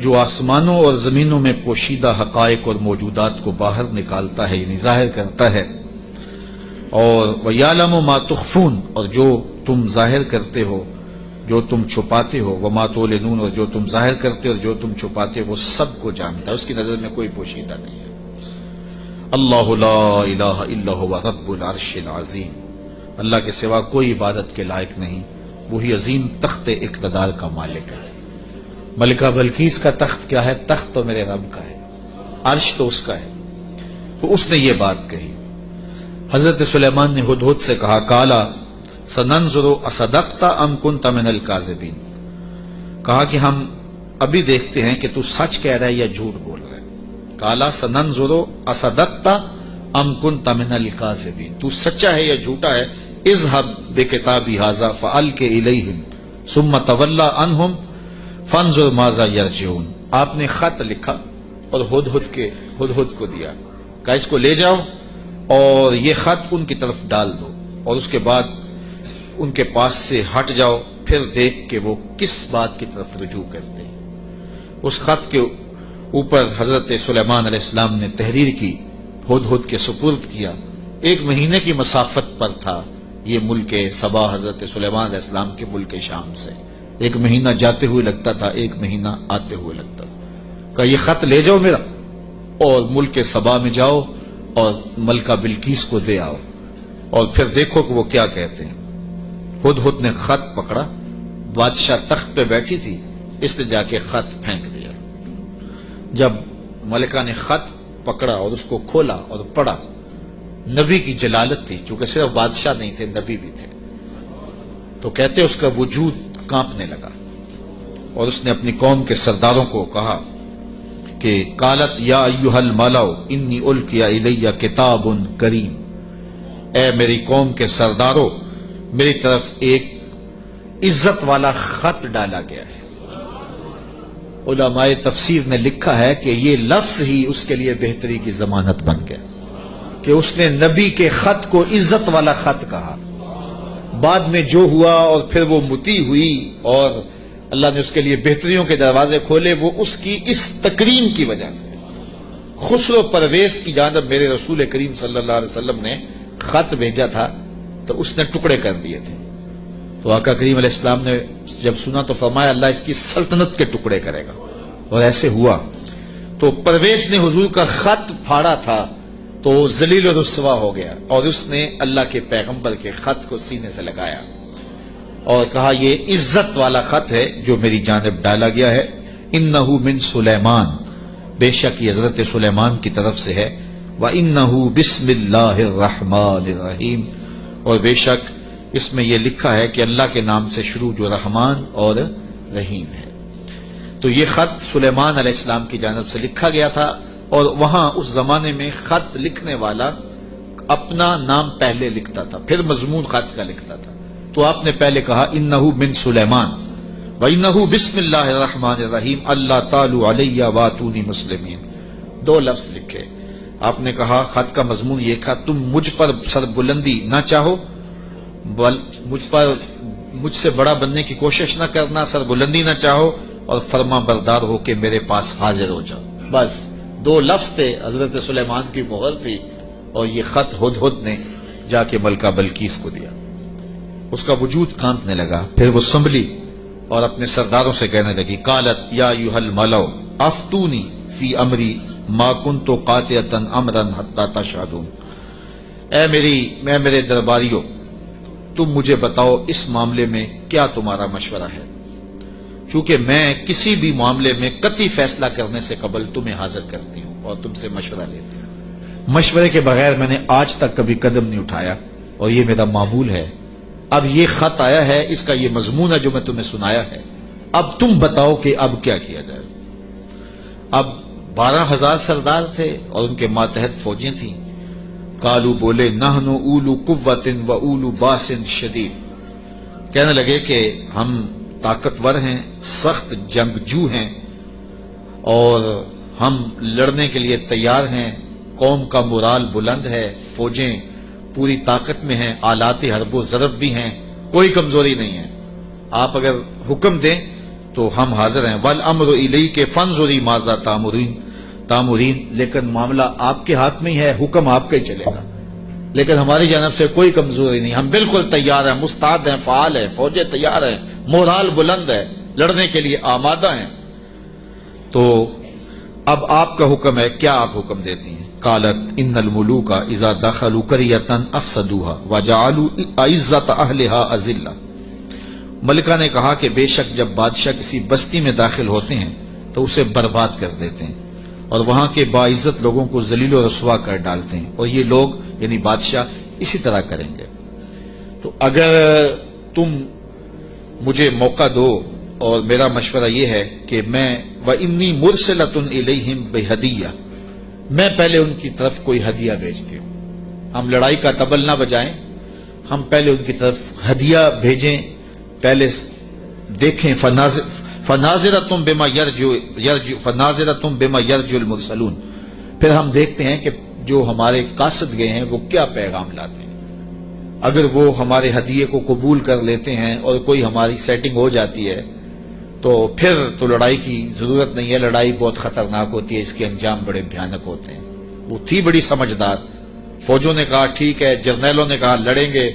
جو آسمانوں اور زمینوں میں پوشیدہ حقائق اور موجودات کو باہر نکالتا ہے، یعنی ظاہر کرتا ہے، اور وَيَعْلَمُ مَا تُخْفُونَ، اور جو تم ظاہر کرتے ہو، جو تم چھپاتے ہو، وَمَا تُعْلِنُونَ، اور جو تم ظاہر کرتے ہو اور جو تم چھپاتے ہو وہ سب کو جانتا ہے، اس کی نظر میں کوئی پوشیدہ نہیں ہے۔ اللہ لا الہ الا هو رب العرش العظیم، اللہ کے سوا کوئی عبادت کے لائق نہیں، وہی عظیم تخت اقتدار کا مالک ہے۔ ملکہ بلقیس کا تخت کیا ہے؟ تخت تو میرے رب کا ہے، عرش تو اس کا ہے، تو اس نے یہ بات کہی۔ حضرت سلیمان نے ہدہد سے کہا کالا سننظر اصدقت ام کنت من الکاذبین، کہا کہ ہم ابھی دیکھتے ہیں کہ تو سچ کہہ رہا ہے یا جھوٹ بول رہا ہے۔ کالا سننظر اصدقت ام کنت من الکاذبین، تو سچا ہے یا جھوٹا ہے۔ اذهب بکتابی ھذا فالق الیہم ثم تول عنہم فانظر ماذا یرجعون، آپ نے خط لکھا اور ہدہد کو دیا، کہا اس کو لے جاؤ اور یہ خط ان کی طرف ڈال دو، اور اس کے بعد ان کے پاس سے ہٹ جاؤ، پھر دیکھ کہ وہ کس بات کی طرف رجوع کرتے ہیں۔ اس خط کے اوپر حضرت سلیمان علیہ السلام نے تحریر کی، ہدہد کے سپرد کیا۔ 1 مہینے کی مسافت پر تھا یہ ملک سبا حضرت سلیمان علیہ السلام کے ملک شام سے، 1 مہینہ جاتے ہوئے لگتا تھا، 1 مہینہ آتے ہوئے لگتا تھا۔ کہا یہ خط لے جاؤ میرا اور ملک سبا میں جاؤ اور ملکہ بلقیس کو دے آؤ، اور پھر دیکھو کہ وہ کیا کہتے ہیں۔ ہدہد نے خط پکڑا، بادشاہ تخت پہ بیٹھی تھی، اس نے جا کے خط پھینک دیا۔ جب ملکہ نے خط پکڑا اور اس کو کھولا اور پڑھا، نبی کی جلالت تھی، چونکہ صرف بادشاہ نہیں تھے، نبی بھی تھے، تو کہتے اس کا وجود کانپنے لگا، اور اس نے اپنی قوم کے سرداروں کو کہا کہ قالت یا ایھا الملأ انی القی الی کتاب کریم، اے میری قوم کے سرداروں، میری طرف ایک عزت والا خط ڈالا گیا ہے، علماء تفسیر نے لکھا ہے کہ یہ لفظ ہی اس کے لیے بہتری کی ضمانت بن گیا کہ اس نے نبی کے خط کو عزت والا خط کہا. بعد میں جو ہوا اور پھر وہ متی ہوئی اور اللہ نے اس کے لیے بہتریوں کے دروازے کھولے، وہ اس کی اس تکریم کی وجہ سے. خسرو پرویز کی جانب میرے رسول کریم صلی اللہ علیہ وسلم نے خط بھیجا تھا تو اس نے ٹکڑے کر دیے تھے. تو آقا کریم علیہ السلام نے جب سنا تو فرمایا اللہ اس کی سلطنت کے ٹکڑے کرے گا، اور ایسے ہوا. تو پرویز نے حضور کا خط پھاڑا تھا تو ذلیل و رسوا ہو گیا، اور اس نے اللہ کے پیغمبر کے خط کو سینے سے لگایا اور کہا یہ عزت والا خط ہے جو میری جانب ڈالا گیا ہے. انہو من سلیمان، بے شک یہ حضرت سلیمان کی طرف سے ہے. وانہو بسم اللہ الرحمن الرحیم، اور بے شک اس میں یہ لکھا ہے کہ اللہ کے نام سے شروع جو رحمان اور رحیم ہے. تو یہ خط سلیمان علیہ السلام کی جانب سے لکھا گیا تھا، اور وہاں اس زمانے میں خط لکھنے والا اپنا نام پہلے لکھتا تھا پھر مضمون خط کا لکھتا تھا. تو آپ نے پہلے کہا انہو من سلیمان وانہو بسم اللہ الرحمن الرحیم اللہ تعالی علیہ واتونی مسلمین. 2 لفظ لکھے. آپ نے کہا خط کا مضمون یہ تھا تم مجھ پر سر بلندی نہ چاہو، مجھ سے بڑا بننے کی کوشش نہ کرنا، سر بلندی نہ چاہو، اور فرما بردار ہو کے میرے پاس حاضر ہو جاؤ. بس 2 لفظ تھے، حضرت سلیمان کی مہر تھی، اور یہ خط ہدہد نے جا کے ملکہ بلقیس کو دیا. اس کا وجود کانپنے لگا. پھر وہ سنبھلی اور اپنے سرداروں سے کہنے لگی قالت یا ایھا الملؤ افتونی فی امری ما کنت قاطعۃ امرا حتی تشہدون. اے میرے درباریوں، تم مجھے بتاؤ اس معاملے میں کیا تمہارا مشورہ ہے، چونکہ میں کسی بھی معاملے میں قطعی فیصلہ کرنے سے قبل تمہیں حاضر کرتی ہوں اور تم سے مشورہ لیتی ہوں. مشورے کے بغیر میں نے آج تک کبھی قدم نہیں اٹھایا، اور یہ میرا معمول ہے. اب یہ خط آیا ہے، اس کا یہ مضمون ہے جو میں تمہیں سنایا ہے، اب تم بتاؤ کہ اب کیا کیا جائے. اب 12,000 سردار تھے اور ان کے ماتحت فوجیں تھیں. قالو بولے نحن اولو قوت و اولو باس شدید، کہنے لگے کہ ہم طاقتور ہیں، سخت جنگجو ہیں، اور ہم لڑنے کے لیے تیار ہیں. قوم کا مورال بلند ہے، فوجیں پوری طاقت میں ہیں، آلات حرب و ضرب بھی ہیں، کوئی کمزوری نہیں ہے. آپ اگر حکم دیں تو ہم حاضر ہیں. والامر الیک فانظری ماذا تامرین، لیکن معاملہ آپ کے ہاتھ میں ہی ہے، حکم آپ کا ہی چلے گا، لیکن ہماری جانب سے کوئی کمزوری نہیں، ہم بالکل تیار ہیں، مستعد ہیں، فعال ہیں، فوجیں تیار ہیں، مورال بلند ہے، لڑنے کے لیے آمادہ ہیں. تو اب آپ کا حکم ہے، کیا آپ حکم دیتی ہیں؟ قالت ان الملوک اذا دخلوا قرية افسدوها وجعلوا اعزة اهلها اذلة. ملکہ نے کہا کہ بے شک جب بادشاہ کسی بستی میں داخل ہوتے ہیں تو اسے برباد کر دیتے ہیں اور وہاں کے باعزت لوگوں کو ذلیل و رسوا کر ڈالتے ہیں، اور یہ لوگ یعنی بادشاہ اسی طرح کریں گے. تو اگر تم مجھے موقع دو، اور میرا مشورہ یہ ہے کہ میں وَإِنِّي مُرْسِلَةٌ إِلَيْهِمْ بِهَدِيَّةٍ، میں پہلے ان کی طرف کوئی ہدیہ بھیجتی ہوں. ہم لڑائی کا طبل نہ بجائیں، ہم پہلے ان کی طرف ہدیہ بھیجیں، پہلے دیکھیں. فَنَاظِرَةٌ بِمَا يَرْجُو الْمُرْسَلُونَ، پھر ہم دیکھتے ہیں کہ جو ہمارے قاصد گئے ہیں وہ کیا پیغام لاتے ہیں. اگر وہ ہمارے ہدیے کو قبول کر لیتے ہیں اور کوئی ہماری سیٹنگ ہو جاتی ہے تو پھر تو لڑائی کی ضرورت نہیں ہے. لڑائی بہت خطرناک ہوتی ہے، اس کے انجام بڑے بھیانک ہوتے ہیں. وہ تھی بڑی سمجھدار. فوجوں نے کہا ٹھیک ہے، جرنیلوں نے کہا لڑیں گے،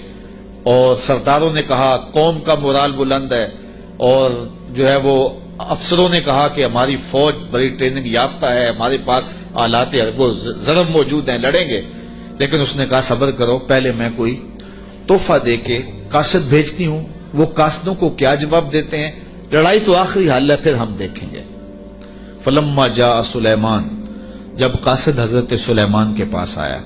اور سرداروں نے کہا قوم کا مورال بلند ہے، اور جو ہے وہ افسروں نے کہا کہ ہماری فوج بڑی ٹریننگ یافتہ ہے، ہمارے پاس آلات حرب و ضرب موجود ہیں، لڑیں گے. لیکن اس نے کہا صبر کرو، پہلے میں کوئی تحفہ دے کے قاصد بھیجتی ہوں. وہ قاصدوں کو کیا جواب دیتے ہیں؟ لڑائی تو آخری حل ہے، پھر ہم دیکھیں گے. فلما جاء سلیمان، جب قاصد حضرت سلیمان کے پاس آیا،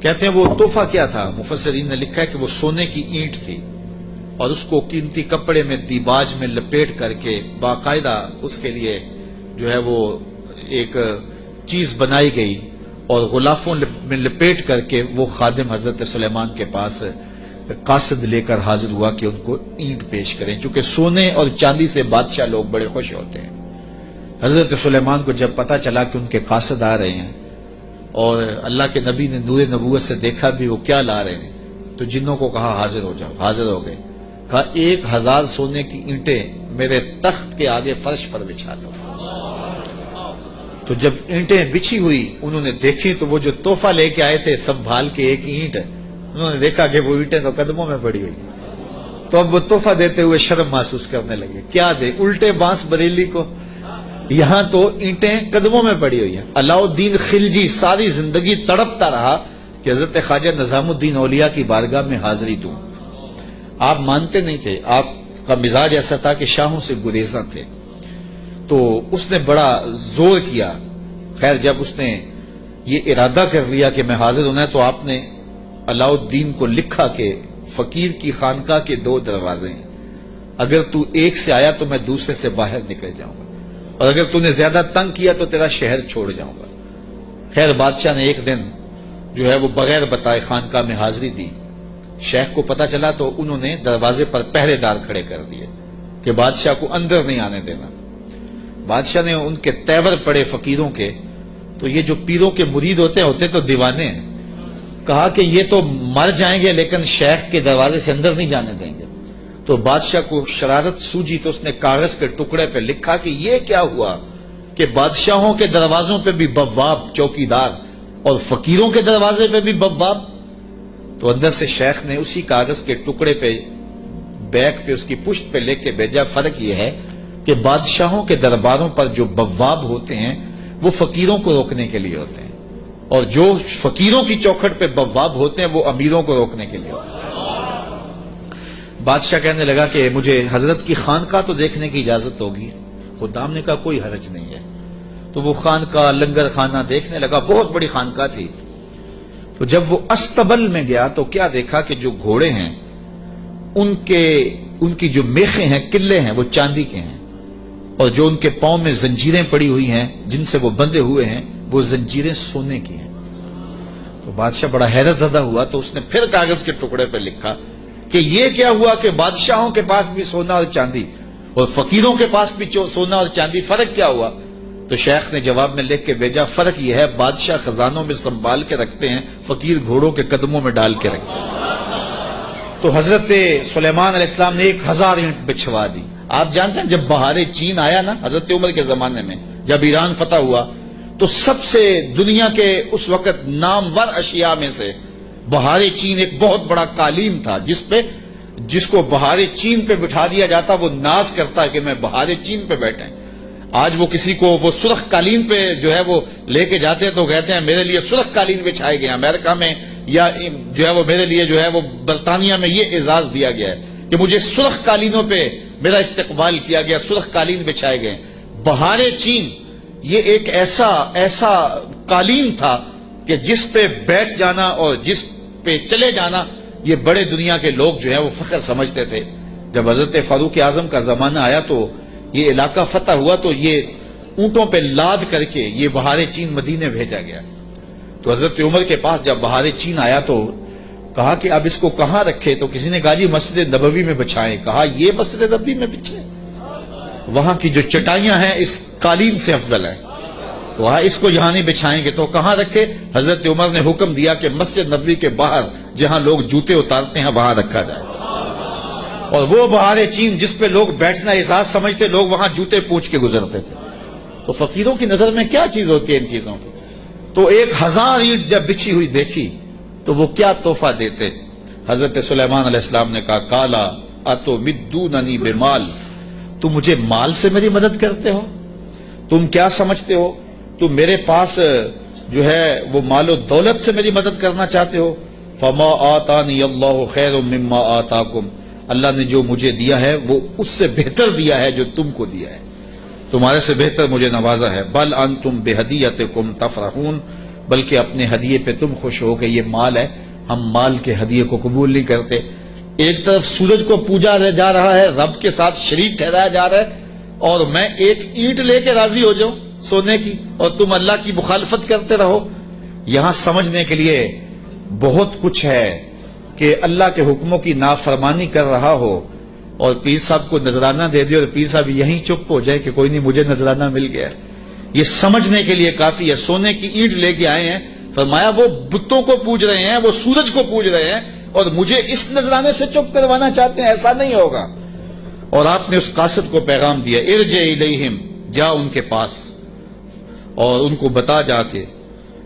کہتے ہیں وہ تحفہ کیا تھا؟ مفسرین نے لکھا ہے کہ وہ سونے کی اینٹ تھی، اور اس کو قیمتی کپڑے میں دیباج میں لپیٹ کر کے باقاعدہ اس کے لیے جو ہے وہ ایک چیز بنائی گئی، اور غلافوں میں لپیٹ کر کے وہ خادم حضرت سلیمان کے پاس قاصد لے کر حاضر ہوا کہ ان کو اینٹ پیش کریں. چونکہ سونے اور چاندی سے بادشاہ لوگ بڑے خوش ہوتے ہیں. حضرت سلیمان کو جب پتا چلا کہ ان کے قاصد آ رہے ہیں اور اللہ کے نبی نے نور نبوت سے دیکھا بھی وہ کیا لا رہے ہیں، تو جنوں کو کہا حاضر ہو جاؤ، حاضر ہو گئے۔ کہا 1000 سونے کی اینٹیں میرے تخت کے آگے فرش پر بچھا دو۔ تو جب اینٹیں بچھی ہوئی انہوں نے دیکھی تو وہ جو تحفہ لے کے آئے تھے سنبھال کے ایک اینٹ، انہوں نے دیکھا کہ وہ اینٹیں تو قدموں میں پڑی ہوئی، تو اب وہ تحفہ دیتے ہوئے شرم محسوس کرنے لگے، کیا دے، الٹے بانس بریلی کو، یہاں تو اینٹیں قدموں میں پڑی ہوئی ہیں۔ علاؤ الدین خلجی ساری زندگی تڑپتا رہا کہ حضرت خواجہ نظام الدین اولیاء کی بارگاہ میں حاضری دوں۔ آپ مانتے نہیں تھے، آپ کا مزاج ایسا تھا کہ شاہوں سے گریزاں تھے، تو اس نے بڑا زور کیا۔ خیر جب اس نے یہ ارادہ کر لیا کہ میں حاضر ہونا ہے تو آپ نے علاؤ الدین کو لکھا کہ فقیر کی خانقاہ کے 2 دروازے ہیں، اگر تو ایک سے آیا تو میں دوسرے سے باہر نکل جاؤں گا، اور اگر تو نے زیادہ تنگ کیا تو تیرا شہر چھوڑ جاؤں گا۔ خیر بادشاہ نے ایک دن جو ہے وہ بغیر بتائے خانقاہ میں حاضری دی۔ شیخ کو پتا چلا تو انہوں نے دروازے پر پہرے دار کھڑے کر دیے کہ بادشاہ کو اندر نہیں آنے دینا۔ بادشاہ نے ان کے تیور پڑے فقیروں کے، تو یہ جو پیروں کے مرید ہوتے تو دیوانے ہیں، کہا کہ یہ تو مر جائیں گے لیکن شیخ کے دروازے سے اندر نہیں جانے دیں گے۔ تو بادشاہ کو شرارت سوجی تو اس نے کاغذ کے ٹکڑے پہ لکھا کہ یہ کیا ہوا کہ بادشاہوں کے دروازوں پہ بھی بواب چوکیدار اور فقیروں کے دروازے پہ بھی بواب۔ تو اندر سے شیخ نے اسی کاغذ کے ٹکڑے پہ بیک پہ اس کی پشت پہ لکھ کے بھیجا، فرق یہ ہے کہ بادشاہوں کے درباروں پر جو بواب ہوتے ہیں وہ فقیروں کو روکنے کے لیے ہوتے ہیں، اور جو فقیروں کی چوکھٹ پہ بواب ہوتے ہیں وہ امیروں کو روکنے کے لیے ہوتے ہیں۔ بادشاہ کہنے لگا کہ مجھے حضرت کی خانقاہ تو دیکھنے کی اجازت ہوگی۔ خدام نے کہا کوئی حرج نہیں ہے۔ تو وہ خانقاہ لنگر خانہ دیکھنے لگا، بہت بڑی خانقاہ تھی۔ تو جب وہ استبل میں گیا تو کیا دیکھا کہ جو گھوڑے ہیں ان کی جو میخیں ہیں، قلعے ہیں، وہ چاندی کے ہیں، اور جو ان کے پاؤں میں زنجیریں پڑی ہوئی ہیں جن سے وہ بندھے ہوئے ہیں وہ زنجیریں سونے کی ہیں۔ تو بادشاہ بڑا حیرت زدہ ہوا، تو اس نے پھر کاغذ کے ٹکڑے پہ لکھا کہ یہ کیا ہوا کہ بادشاہوں کے پاس بھی سونا اور چاندی اور فقیروں کے پاس بھی سونا اور چاندی، فرق کیا ہوا؟ تو شیخ نے جواب میں لکھ کے بھیجا، فرق یہ ہے بادشاہ خزانوں میں سنبھال کے رکھتے ہیں، فقیر گھوڑوں کے قدموں میں ڈال کے رکھتے ہیں۔ تو حضرت سلیمان علیہ السلام نے 1000 اینٹ بچھوا دی۔ آپ جانتے ہیں جب بہار چین آیا نا حضرت عمر کے زمانے میں، جب ایران فتح ہوا تو سب سے دنیا کے اس وقت نامور اشیاء میں سے بہار چین ایک بہت بڑا قالین تھا، جس کو بہار چین پہ بٹھا دیا جاتا وہ ناز کرتا ہے کہ میں بہار چین پہ بیٹھے۔ آج وہ کسی کو وہ سرخ قالین پہ جو ہے وہ لے کے جاتے ہیں تو کہتے ہیں میرے لیے سرخ قالین بچھائے گئے، امریکہ میں یا جو ہے وہ میرے لیے جو ہے وہ برطانیہ میں یہ اعزاز دیا گیا ہے کہ مجھے سرخ قالینوں پہ میرا استقبال کیا گیا، سرخ قالین بچھائے گئے۔ بہار چین یہ ایک ایسا قالین تھا کہ جس پہ بیٹھ جانا اور جس پہ چلے جانا یہ بڑے دنیا کے لوگ جو ہے وہ فخر سمجھتے تھے۔ جب حضرت فاروق اعظم کا زمانہ آیا تو یہ علاقہ فتح ہوا تو یہ اونٹوں پہ لاد کر کے یہ بہار چین مدینے بھیجا گیا۔ تو حضرت عمر کے پاس جب بہار چین آیا تو کہا کہ اب اس کو کہاں رکھے؟ تو کسی نے کہا جی مسجد نبوی میں بچھائیں۔ کہا یہ مسجد نبوی میں بچھے؟ وہاں کی جو چٹائیاں ہیں اس قالین سے افضل ہیں، وہاں اس کو یہاں نہیں بچھائیں گے۔ تو کہاں رکھے؟ حضرت عمر نے حکم دیا کہ مسجد نبوی کے باہر جہاں لوگ جوتے اتارتے ہیں وہاں رکھا جائے، اور وہ بہار چین جس پہ لوگ بیٹھنا اعزاز سمجھتے لوگ وہاں جوتے پوچھ کے گزرتے تھے۔ تو فقیروں کی نظر میں کیا چیز ہوتی ہے ان چیزوں کی؟ تو 1000 اینٹ جب بچھی ہوئی دیکھی تو وہ کیا تحفہ دیتے؟ حضرت سلیمان علیہ السلام نے کہا کالا اتو مدوننی بمال، تم مجھے مال سے میری مدد کرتے ہو؟ تم کیا سمجھتے ہو تم میرے پاس جو ہے وہ مال و دولت سے میری مدد کرنا چاہتے ہو؟ فما آتانی اللہ خیر مما آتاکم، اللہ نے جو مجھے دیا ہے وہ اس سے بہتر دیا ہے جو تم کو دیا ہے، تمہارے سے بہتر مجھے نوازا ہے۔ بل انتم بہدیتکم تفرحون، بلکہ اپنے ہدیے پہ تم خوش ہو کہ یہ مال ہے، ہم مال کے ہدیے کو قبول نہیں کرتے۔ ایک طرف سورج کو پوجا جا رہا ہے، رب کے ساتھ شریک ٹھہرایا جا رہا ہے، اور میں ایک اینٹ لے کے راضی ہو جاؤں سونے کی، اور تم اللہ کی مخالفت کرتے رہو۔ یہاں سمجھنے کے لیے بہت کچھ ہے کہ اللہ کے حکموں کی نافرمانی کر رہا ہو اور پیر صاحب کو نذرانہ دے دے اور پیر صاحب یہیں چپ ہو جائے کہ کوئی نہیں مجھے نذرانہ مل گیا، یہ سمجھنے کے لیے کافی ہے۔ سونے کی اینٹ لے کے آئے ہیں، فرمایا وہ بتوں کو پوج رہے ہیں، وہ سورج کو پوج رہے ہیں، اور مجھے اس نذرانے سے چپ کروانا چاہتے ہیں، ایسا نہیں ہوگا۔ اور آپ نے اس قاصد کو پیغام دیا، ارجع الیہم، جا ان کے پاس اور ان کو بتا جا کے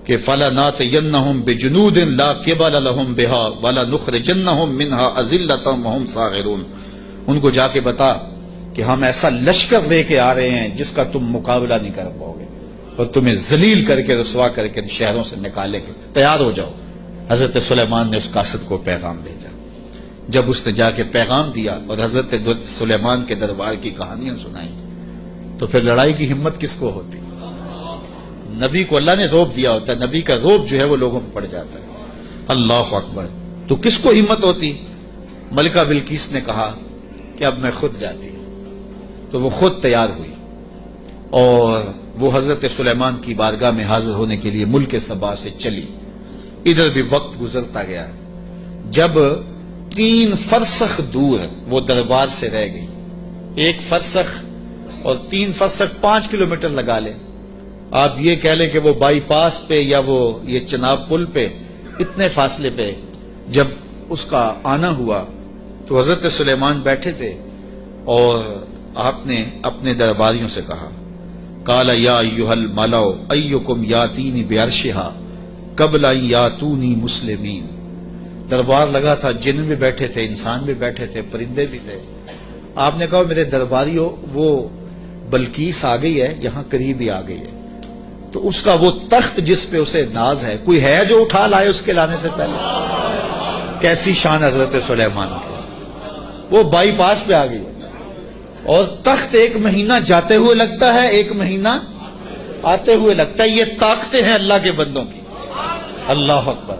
کہ فَلَنَاتِيَنَّهُمْ بِجُنُودٍ لَا قِبَلَ لَهُمْ بِهَا وَلَنُخْرِجَنَّهُمْ مِنْهَا أَذِلَّةً وَهُمْ صَاغِرُونَ۔ ان کو جا کے بتا کہ ہم ایسا لشکر لے کے آ رہے ہیں جس کا تم مقابلہ نہیں کر پاؤ گے، اور تمہیں ذلیل کر کے رسوا کر کے شہروں سے نکالیں گے، تیار ہو جاؤ۔ حضرت سلیمان نے اس قاصد کو پیغام بھیجا۔ جب اس نے جا کے پیغام دیا اور حضرت سلیمان کے دربار کی کہانیاں سنائیں تو پھر لڑائی کی ہمت کس کو ہوتی؟ نبی کو اللہ نے روب دیا ہوتا ہے، نبی کا روب جو ہے وہ لوگوں پہ پڑ جاتا ہے۔ اللہ اکبر، تو کس کو ہمت ہوتی؟ ملکہ بلقیس نے کہا کہ اب میں خود جاتی ہوں، تو وہ خود تیار ہوئی اور وہ حضرت سلیمان کی بارگاہ میں حاضر ہونے کے لیے ملک سبا سے چلی۔ ادھر بھی وقت گزرتا گیا، جب 3 فرسخ دور وہ دربار سے رہ گئی، 1 فرسخ اور 3 فرسخ 5 کلومیٹر لگا لیں، آپ یہ کہہ لیں کہ وہ بائی پاس پہ یا وہ یہ چناب پل پہ اتنے فاصلے پہ جب اس کا آنا ہوا تو حضرت سلیمان بیٹھے تھے اور آپ نے اپنے درباریوں سے کہا، قال یا ایھا الملأ ایکم یاتینی بعرشها قبل ان یاتونی مسلمین۔ دربار لگا تھا، جن بھی بیٹھے تھے، انسان بھی بیٹھے تھے، پرندے بھی تھے۔ آپ نے کہا میرے درباریوں، وہ بلقیس آ گئی ہے، یہاں قریب ہی آ گئی ہے، تو اس کا وہ تخت جس پہ اسے ناز ہے، کوئی ہے جو اٹھا لائے اس کے لانے سے پہلے؟ کیسی شان حضرت سلیمان کی، وہ بائی پاس پہ آ گئی اور تخت 1 مہینہ جاتے ہوئے لگتا ہے، 1 مہینہ آتے ہوئے لگتا ہے۔ یہ طاقتیں ہیں اللہ کے بندوں کی، اللہ اکبر۔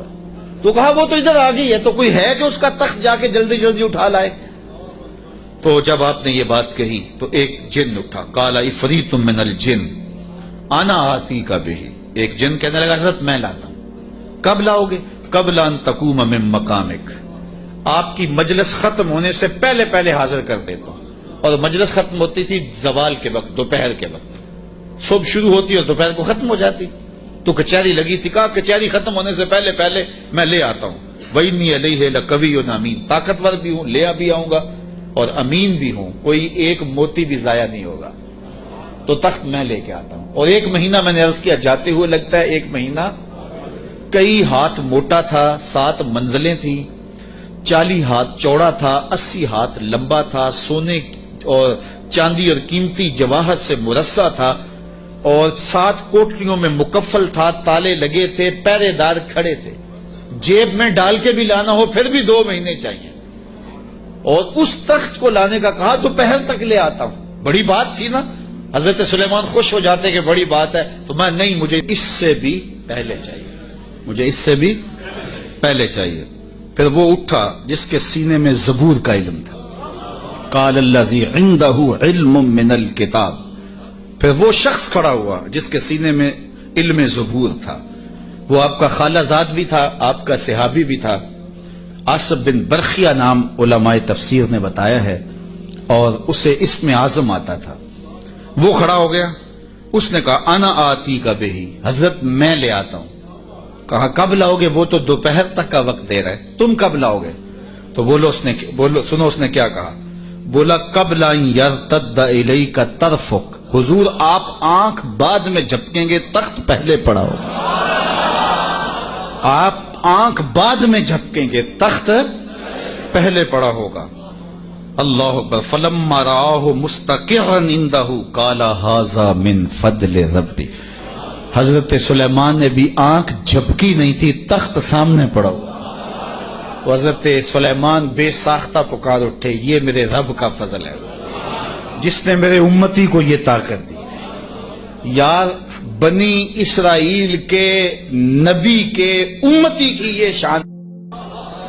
تو کہا وہ تو ادھر آ گئی ہے، تو کوئی ہے جو اس کا تخت جا کے جلدی جلدی اٹھا لائے؟ تو جب آپ نے یہ بات کہی تو ایک جن اٹھا، قال عفریت من الجن انا آتیک بہ، ایک جن کہنے لگا حضرت میں لاتا ہوں۔ کب لاؤ گے؟ قبل ان تقوم من مقامک، آپ کی مجلس ختم ہونے سے پہلے پہلے حاضر کر دیتا ہوں۔ اور مجلس ختم ہوتی تھی زوال کے وقت، دوپہر کے وقت، صبح شروع ہوتی اور دوپہر کو ختم ہو جاتی، تو کچہری لگی تھی، کہا کچہری ختم ہونے سے پہلے پہلے میں لے آتا ہوں۔ وَإِنِّي عَلَيْهِ لَقَوِيٌّ أَمِينٌ، طاقتور بھی ہوں، لے بھی آؤں گا اور امین بھی ہوں، کوئی ایک موتی بھی ضائع نہیں ہوگا، تو تخت میں لے کے آتا ہوں۔ اور 1 مہینہ میں نے عرض کیا جاتے ہوئے لگتا ہے، 1 مہینہ کئی ہاتھ موٹا تھا، 7 منزلیں تھی، 40 ہاتھ چوڑا تھا، 80 ہاتھ لمبا تھا، سونے اور چاندی اور قیمتی جواہر سے مرصع تھا، اور 7 کوٹریوں میں مکفل تھا، تالے لگے تھے، پہرے دار کھڑے تھے، جیب میں ڈال کے بھی لانا ہو پھر بھی 2 مہینے چاہیے۔ اور اس تخت کو لانے کا کہا دوپہر تک لے آتا ہوں۔ بڑی بات تھی نا، حضرت سلیمان خوش ہو جاتے کہ بڑی بات ہے، تو میں نہیں، مجھے اس سے بھی پہلے چاہیے، مجھے اس سے بھی پہلے چاہیے۔ پھر وہ اٹھا جس کے سینے میں زبور کا علم تھا، قال الذی عندہ علم من الکتاب، پھر وہ شخص کھڑا ہوا جس کے سینے میں علم زبور تھا، وہ آپ کا خالہ زاد بھی تھا، آپ کا صحابی بھی تھا، عاصب بن برخیہ نام علماء تفسیر نے بتایا ہے، اور اسے اسم اعظم آتا تھا۔ وہ کھڑا ہو گیا، اس نے کہا انا آتی کا بہی، حضرت میں لے آتا ہوں۔ کہا کب لاؤ گے؟ وہ تو دوپہر تک کا وقت دے رہا ہے، تم کب لاؤ گے؟ تو سنو اس نے کیا کہا، بولا قبل ان یرتد الیک طرفک، حضور آپ آنکھ بعد میں جھپکیں گے، تخت پہلے پڑا ہوگا، آپ آنکھ بعد میں جھپکیں گے، تخت پہلے پڑا ہوگا۔ اللہ اکبر۔ فلما رآہ مستقرا عندہ قال ھذا من فضل ربی، حضرت سلیمان نے بھی آنکھ جھپکی نہیں تھی، تخت سامنے پڑا ہوا۔ حضرت سلیمان بے ساختہ پکار اٹھے، یہ میرے رب کا فضل ہے جس نے میرے امتی کو یہ طاقت دی۔ یار بنی اسرائیل کے نبی کے امتی کی یہ شان،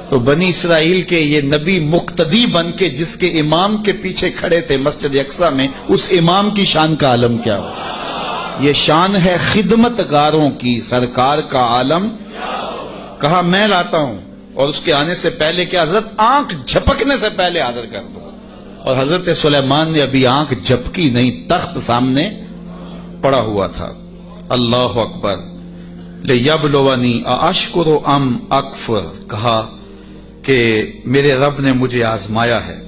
تو بنی اسرائیل کے یہ نبی مقتدی بن کے جس کے امام کے پیچھے کھڑے تھے مسجد اقصی میں، اس امام کی شان کا عالم کیا ہو؟ یہ شان ہے خدمت گاروں کی، سرکار کا عالم۔ کہا میں لاتا ہوں، اور اس کے آنے سے پہلے کیا حضرت آنکھ جھپکنے سے پہلے حاضر کر دو۔ اور حضرت سلیمان نے ابھی آنکھ جھپکی نہیں، تخت سامنے پڑا ہوا تھا۔ اللہ اکبر۔ لیبلونی ااشکر ام اکفر، کہا کہ میرے رب نے مجھے آزمایا ہے،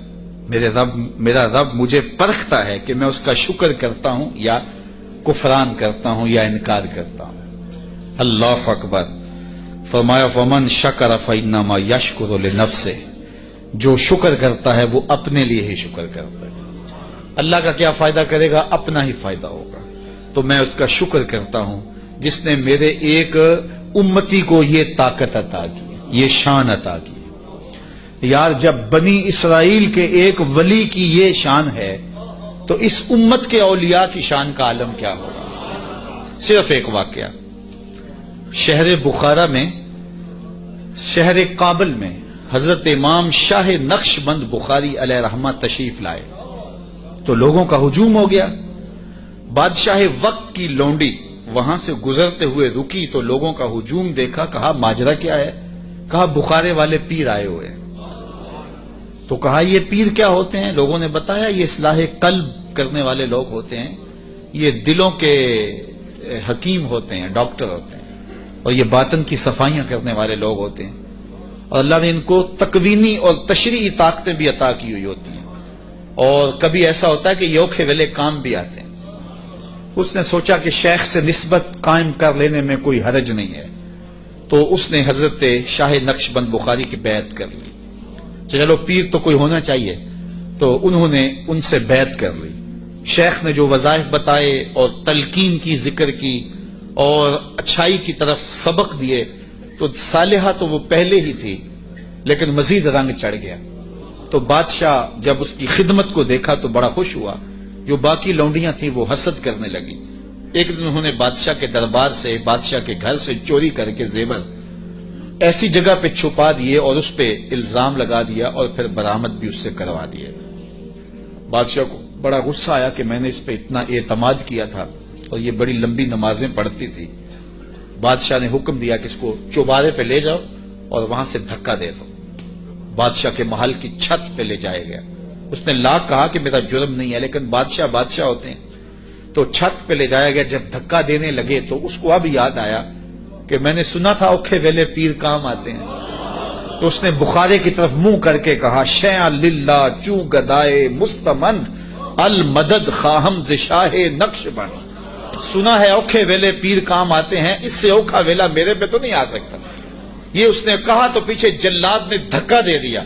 میرا رب مجھے پرکھتا ہے کہ میں اس کا شکر کرتا ہوں یا کفران کرتا ہوں یا انکار کرتا ہوں۔ اللہ اکبر۔ فرمایا فمن شکر فانما یشکر لنفسہ، جو شکر کرتا ہے وہ اپنے لیے ہی شکر کرتا ہے، اللہ کا کیا فائدہ کرے گا، اپنا ہی فائدہ ہوگا۔ تو میں اس کا شکر کرتا ہوں جس نے میرے ایک امتی کو یہ طاقت عطا کی، یہ شان عطا کی۔ یار جب بنی اسرائیل کے ایک ولی کی یہ شان ہے تو اس امت کے اولیاء کی شان کا عالم کیا ہوگا۔ صرف ایک واقعہ، شہر بخارا میں، شہر کابل میں حضرت امام شاہ نقشبند بخاری علیہ رحمہ تشریف لائے تو لوگوں کا ہجوم ہو گیا۔ بادشاہ وقت کی لونڈی وہاں سے گزرتے ہوئے رکی تو لوگوں کا ہجوم دیکھا، کہا ماجرا کیا ہے؟ کہا بخارے والے پیر آئے ہوئے ہیں۔ تو کہا یہ پیر کیا ہوتے ہیں؟ لوگوں نے بتایا یہ اصلاح قلب کرنے والے لوگ ہوتے ہیں، یہ دلوں کے حکیم ہوتے ہیں، ڈاکٹر ہوتے ہیں، اور یہ باطن کی صفائیاں کرنے والے لوگ ہوتے ہیں، اور اللہ نے ان کو تکوینی اور تشریعی طاقتیں بھی عطا کی ہوئی ہوتی ہیں، اور کبھی ایسا ہوتا ہے کہ یہ اوکھے ویلے کام بھی آتے ہیں۔ اس نے سوچا کہ شیخ سے نسبت قائم کر لینے میں کوئی حرج نہیں ہے، تو اس نے حضرت شاہ نقشبند بخاری کی بیعت کر لی۔ چلو پیر تو کوئی ہونا چاہیے، تو انہوں نے ان سے بیعت کر لی۔ شیخ نے جو وظائف بتائے اور تلقین کی، ذکر کی اور اچھائی کی طرف سبق دیے، تو صالحہ تو وہ پہلے ہی تھی لیکن مزید رنگ چڑھ گیا۔ تو بادشاہ جب اس کی خدمت کو دیکھا تو بڑا خوش ہوا۔ جو باقی لونڈیاں تھیں وہ حسد کرنے لگی۔ ایک دن انہوں نے بادشاہ کے دربار سے، بادشاہ کے گھر سے چوری کر کے زیور ایسی جگہ پہ چھپا دیے اور اس پہ الزام لگا دیا اور پھر برآمد بھی اس سے کروا دیے۔ بادشاہ کو بڑا غصہ آیا کہ میں نے اس پہ اتنا اعتماد کیا تھا اور یہ بڑی لمبی نمازیں پڑھتی تھی۔ بادشاہ نے حکم دیا کہ اس کو چوبارے پہ لے جاؤ اور وہاں سے دھکا دے دو۔ بادشاہ کے محل کی چھت پہ لے جایا گیا۔ اس نے لاکھ کہا کہ میرا جرم نہیں ہے، لیکن بادشاہ ہوتے ہیں، تو چھت پہ لے جایا گیا۔ جب دھکا دینے لگے تو اس کو اب یاد آیا کہ میں نے سنا تھا اوکھے ویلے پیر کام آتے ہیں، تو اس نے بخارے کی طرف منہ کر کے کہا شیعہ للہ چو گدائے مستمند المدد خواہم ز شاہ نقشبند۔ سنا ہے اوکھے ویلے پیر کام آتے ہیں، اس سے اوکھا ویلا میرے پہ تو نہیں آ سکتا۔ یہ اس نے کہا تو پیچھے جلاد نے دھکا دے دیا۔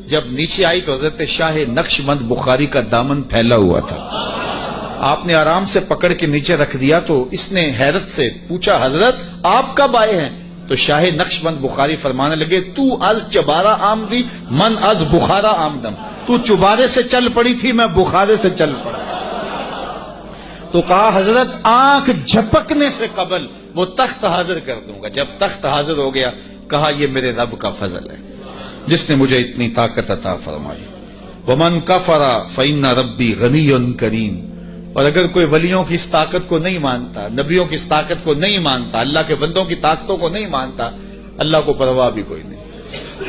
جب نیچے آئی تو حضرت شاہ نقشبند بخاری کا دامن پھیلا ہوا تھا۔ آپ نے آرام سے پکڑ کے نیچے رکھ دیا تو اس نے حیرت سے پوچھا حضرت آپ کب آئے ہیں؟ تو شاہ نقشبند بخاری فرمانے لگے تو از چبارہ آمدی من از بخارا آمدم، تو چبارے سے چل پڑی تھی میں بخارے سے چل پڑا۔ تو کہا حضرت آنکھ جھپکنے سے قبل وہ تخت حاضر کر دوں گا۔ جب تخت حاضر ہو گیا کہا یہ میرے رب کا فضل ہے جس نے مجھے اتنی طاقت عطا فرمائی۔ ومن کفر فإن ربی غنی کریم۔ اور اگر کوئی ولیوں کی اس طاقت کو نہیں مانتا، نبیوں کی اس طاقت کو نہیں مانتا، اللہ کے بندوں کی طاقتوں کو نہیں مانتا، اللہ کو پرواہ بھی کوئی نہیں۔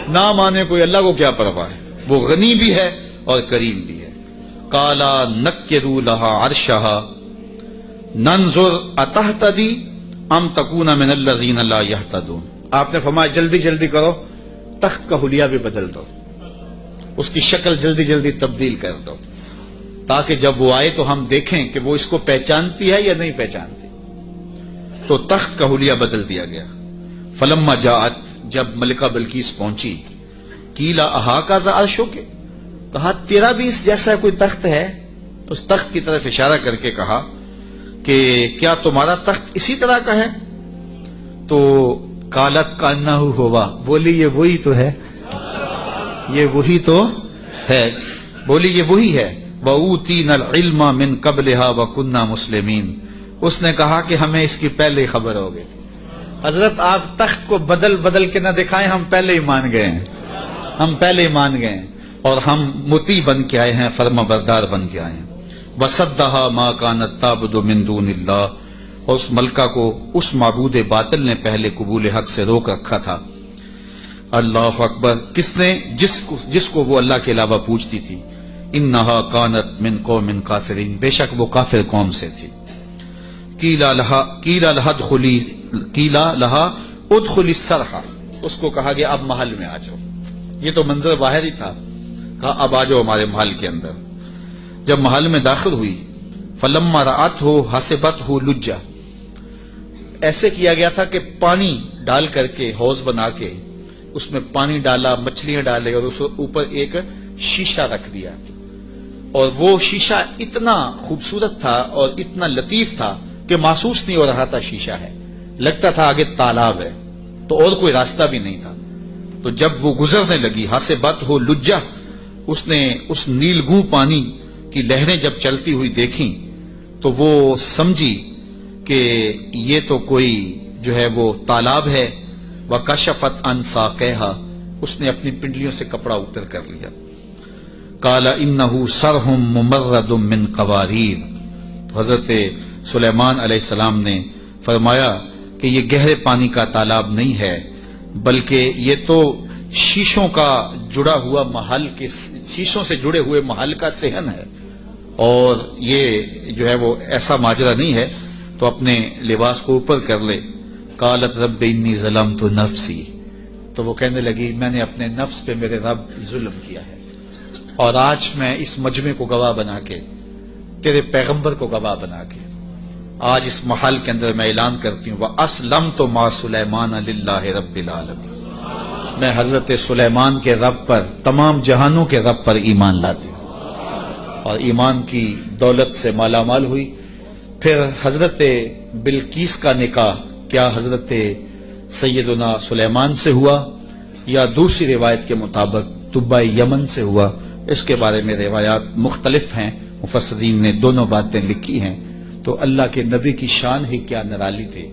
نہ مانے کوئی، اللہ کو کیا پرواہ ہے، وہ غنی بھی ہے اور کریم بھی ہے۔ کالا نکروا لہا عرشہا ننظر اتہتدی ام تکون من الذین لا یہتدون۔ آپ نے فرمایا جلدی جلدی کرو، تخت کا حلیہ بھی بدل دو، اس کی شکل جلدی جلدی تبدیل کر دو، تاکہ جب وہ آئے تو ہم دیکھیں کہ وہ اس کو پہچانتی ہے یا نہیں پہچانتی۔ تو تخت کا حلیہ بدل دیا گیا۔ فلما جاءت، جب ملکہ بلقیس پہنچی، قیل اہٰذا عرشک، کہا تیرا بھی اس جیسا کوئی تخت ہے؟ اس تخت کی طرف اشارہ کر کے کہا کہ کیا تمہارا تخت اسی طرح کا ہے؟ تو قالت کانہ ہوا، بولی یہ وہی تو ہے، یہ وہی تو ہے، بولی یہ وہی ہے۔ وَأُوتِينَا الْعِلْمَ مِنْ قَبْلِهَا وَكُنَّا مُسْلِمِينَ۔ اس نے کہا کہ ہمیں اس کی پہلے ہی خبر ہو گئی۔ حضرت آپ تخت کو بدل بدل کے نہ دکھائیں، ہم پہلے ہی مان گئے ہیں، ہم پہلے ہی مان گئے ہیں، اور ہم مطیع بن کے آئے ہیں، فرما بردار بن کے آئے ہیں۔ وَصَدَّهَا مَا كَانَتْ تَعْبُدُ مِن دُونِ اللَّهِ، اور اس ملکہ کو اس معبود باطل نے پہلے قبول حق سے روک رکھا تھا۔ اللہ اکبر۔ کس نے؟ جس کو وہ اللہ کے علاوہ پوچھتی تھی۔ انہا کانت من قوم کافرین، بے شک وہ کافر قوم سے تھی. قیلا لہا ادخلی الصرح، اس کو کہا گیا اب محل میں آ جاؤ. یہ تو منظر باہر ہی تھا، کہا اب آ جاؤ ہمارے محل کے اندر. جب محل میں داخل ہوئی فلما رأتہ حسبتہ لجہ، ایسے کیا گیا تھا کہ پانی ڈال کر کے حوض بنا کے اس میں پانی ڈالا، مچھلیاں ڈالے اور اس اوپر ایک شیشہ رکھ دیا. اور وہ شیشہ اتنا خوبصورت تھا اور اتنا لطیف تھا کہ محسوس نہیں ہو رہا تھا شیشہ ہے، لگتا تھا آگے تالاب ہے، تو اور کوئی راستہ بھی نہیں تھا. تو جب وہ گزرنے لگی حسبتہ لجہ، اس نے اس نیلگوں پانی کی لہریں جب چلتی ہوئی دیکھیں تو وہ سمجھی کہ یہ تو کوئی جو ہے وہ تالاب ہے. وَكَشَفَتْ عَنْ سَاقَيْهَا، اس نے اپنی پنڈلیوں سے کپڑا اوپر کر لیا. قَالَ إِنَّهُ صَرْحٌ مُمَرَّدٌ مِّن قَوَارِيرَ، حضرت سلیمان علیہ السلام نے فرمایا کہ یہ گہرے پانی کا تالاب نہیں ہے، بلکہ یہ تو شیشوں کا جڑا ہوا محل کے، شیشوں سے جڑے ہوئے محل کا صحن ہے، اور یہ جو ہے وہ ایسا ماجرا نہیں ہے. تو اپنے لباس کو اوپر کر لے. قالت رب انی ظلمت نفسی، تو وہ کہنے لگی میں نے اپنے نفس پہ میرے رب ظلم کیا ہے، اور آج میں اس مجمع کو گواہ بنا کے، تیرے پیغمبر کو گواہ بنا کے آج اس محل کے اندر میں اعلان کرتی ہوں وَأَسْلَمْتُ مَعَ سُلَيْمَانَ لِلَّهِ رَبِّ الْعَالَمِينَ، میں حضرت سلیمان کے رب پر، تمام جہانوں کے رب پر ایمان لاتی ہوں، اور ایمان کی دولت سے مالا مال ہوئی. پھر حضرت بلقیس کا نکاح کیا حضرت سیدنا سلیمان سے ہوا یا دوسری روایت کے مطابق طبع یمن سے ہوا، اس کے بارے میں روایات مختلف ہیں، مفسرین نے دونوں باتیں لکھی ہیں. تو اللہ کے نبی کی شان ہی کیا نرالی تھی.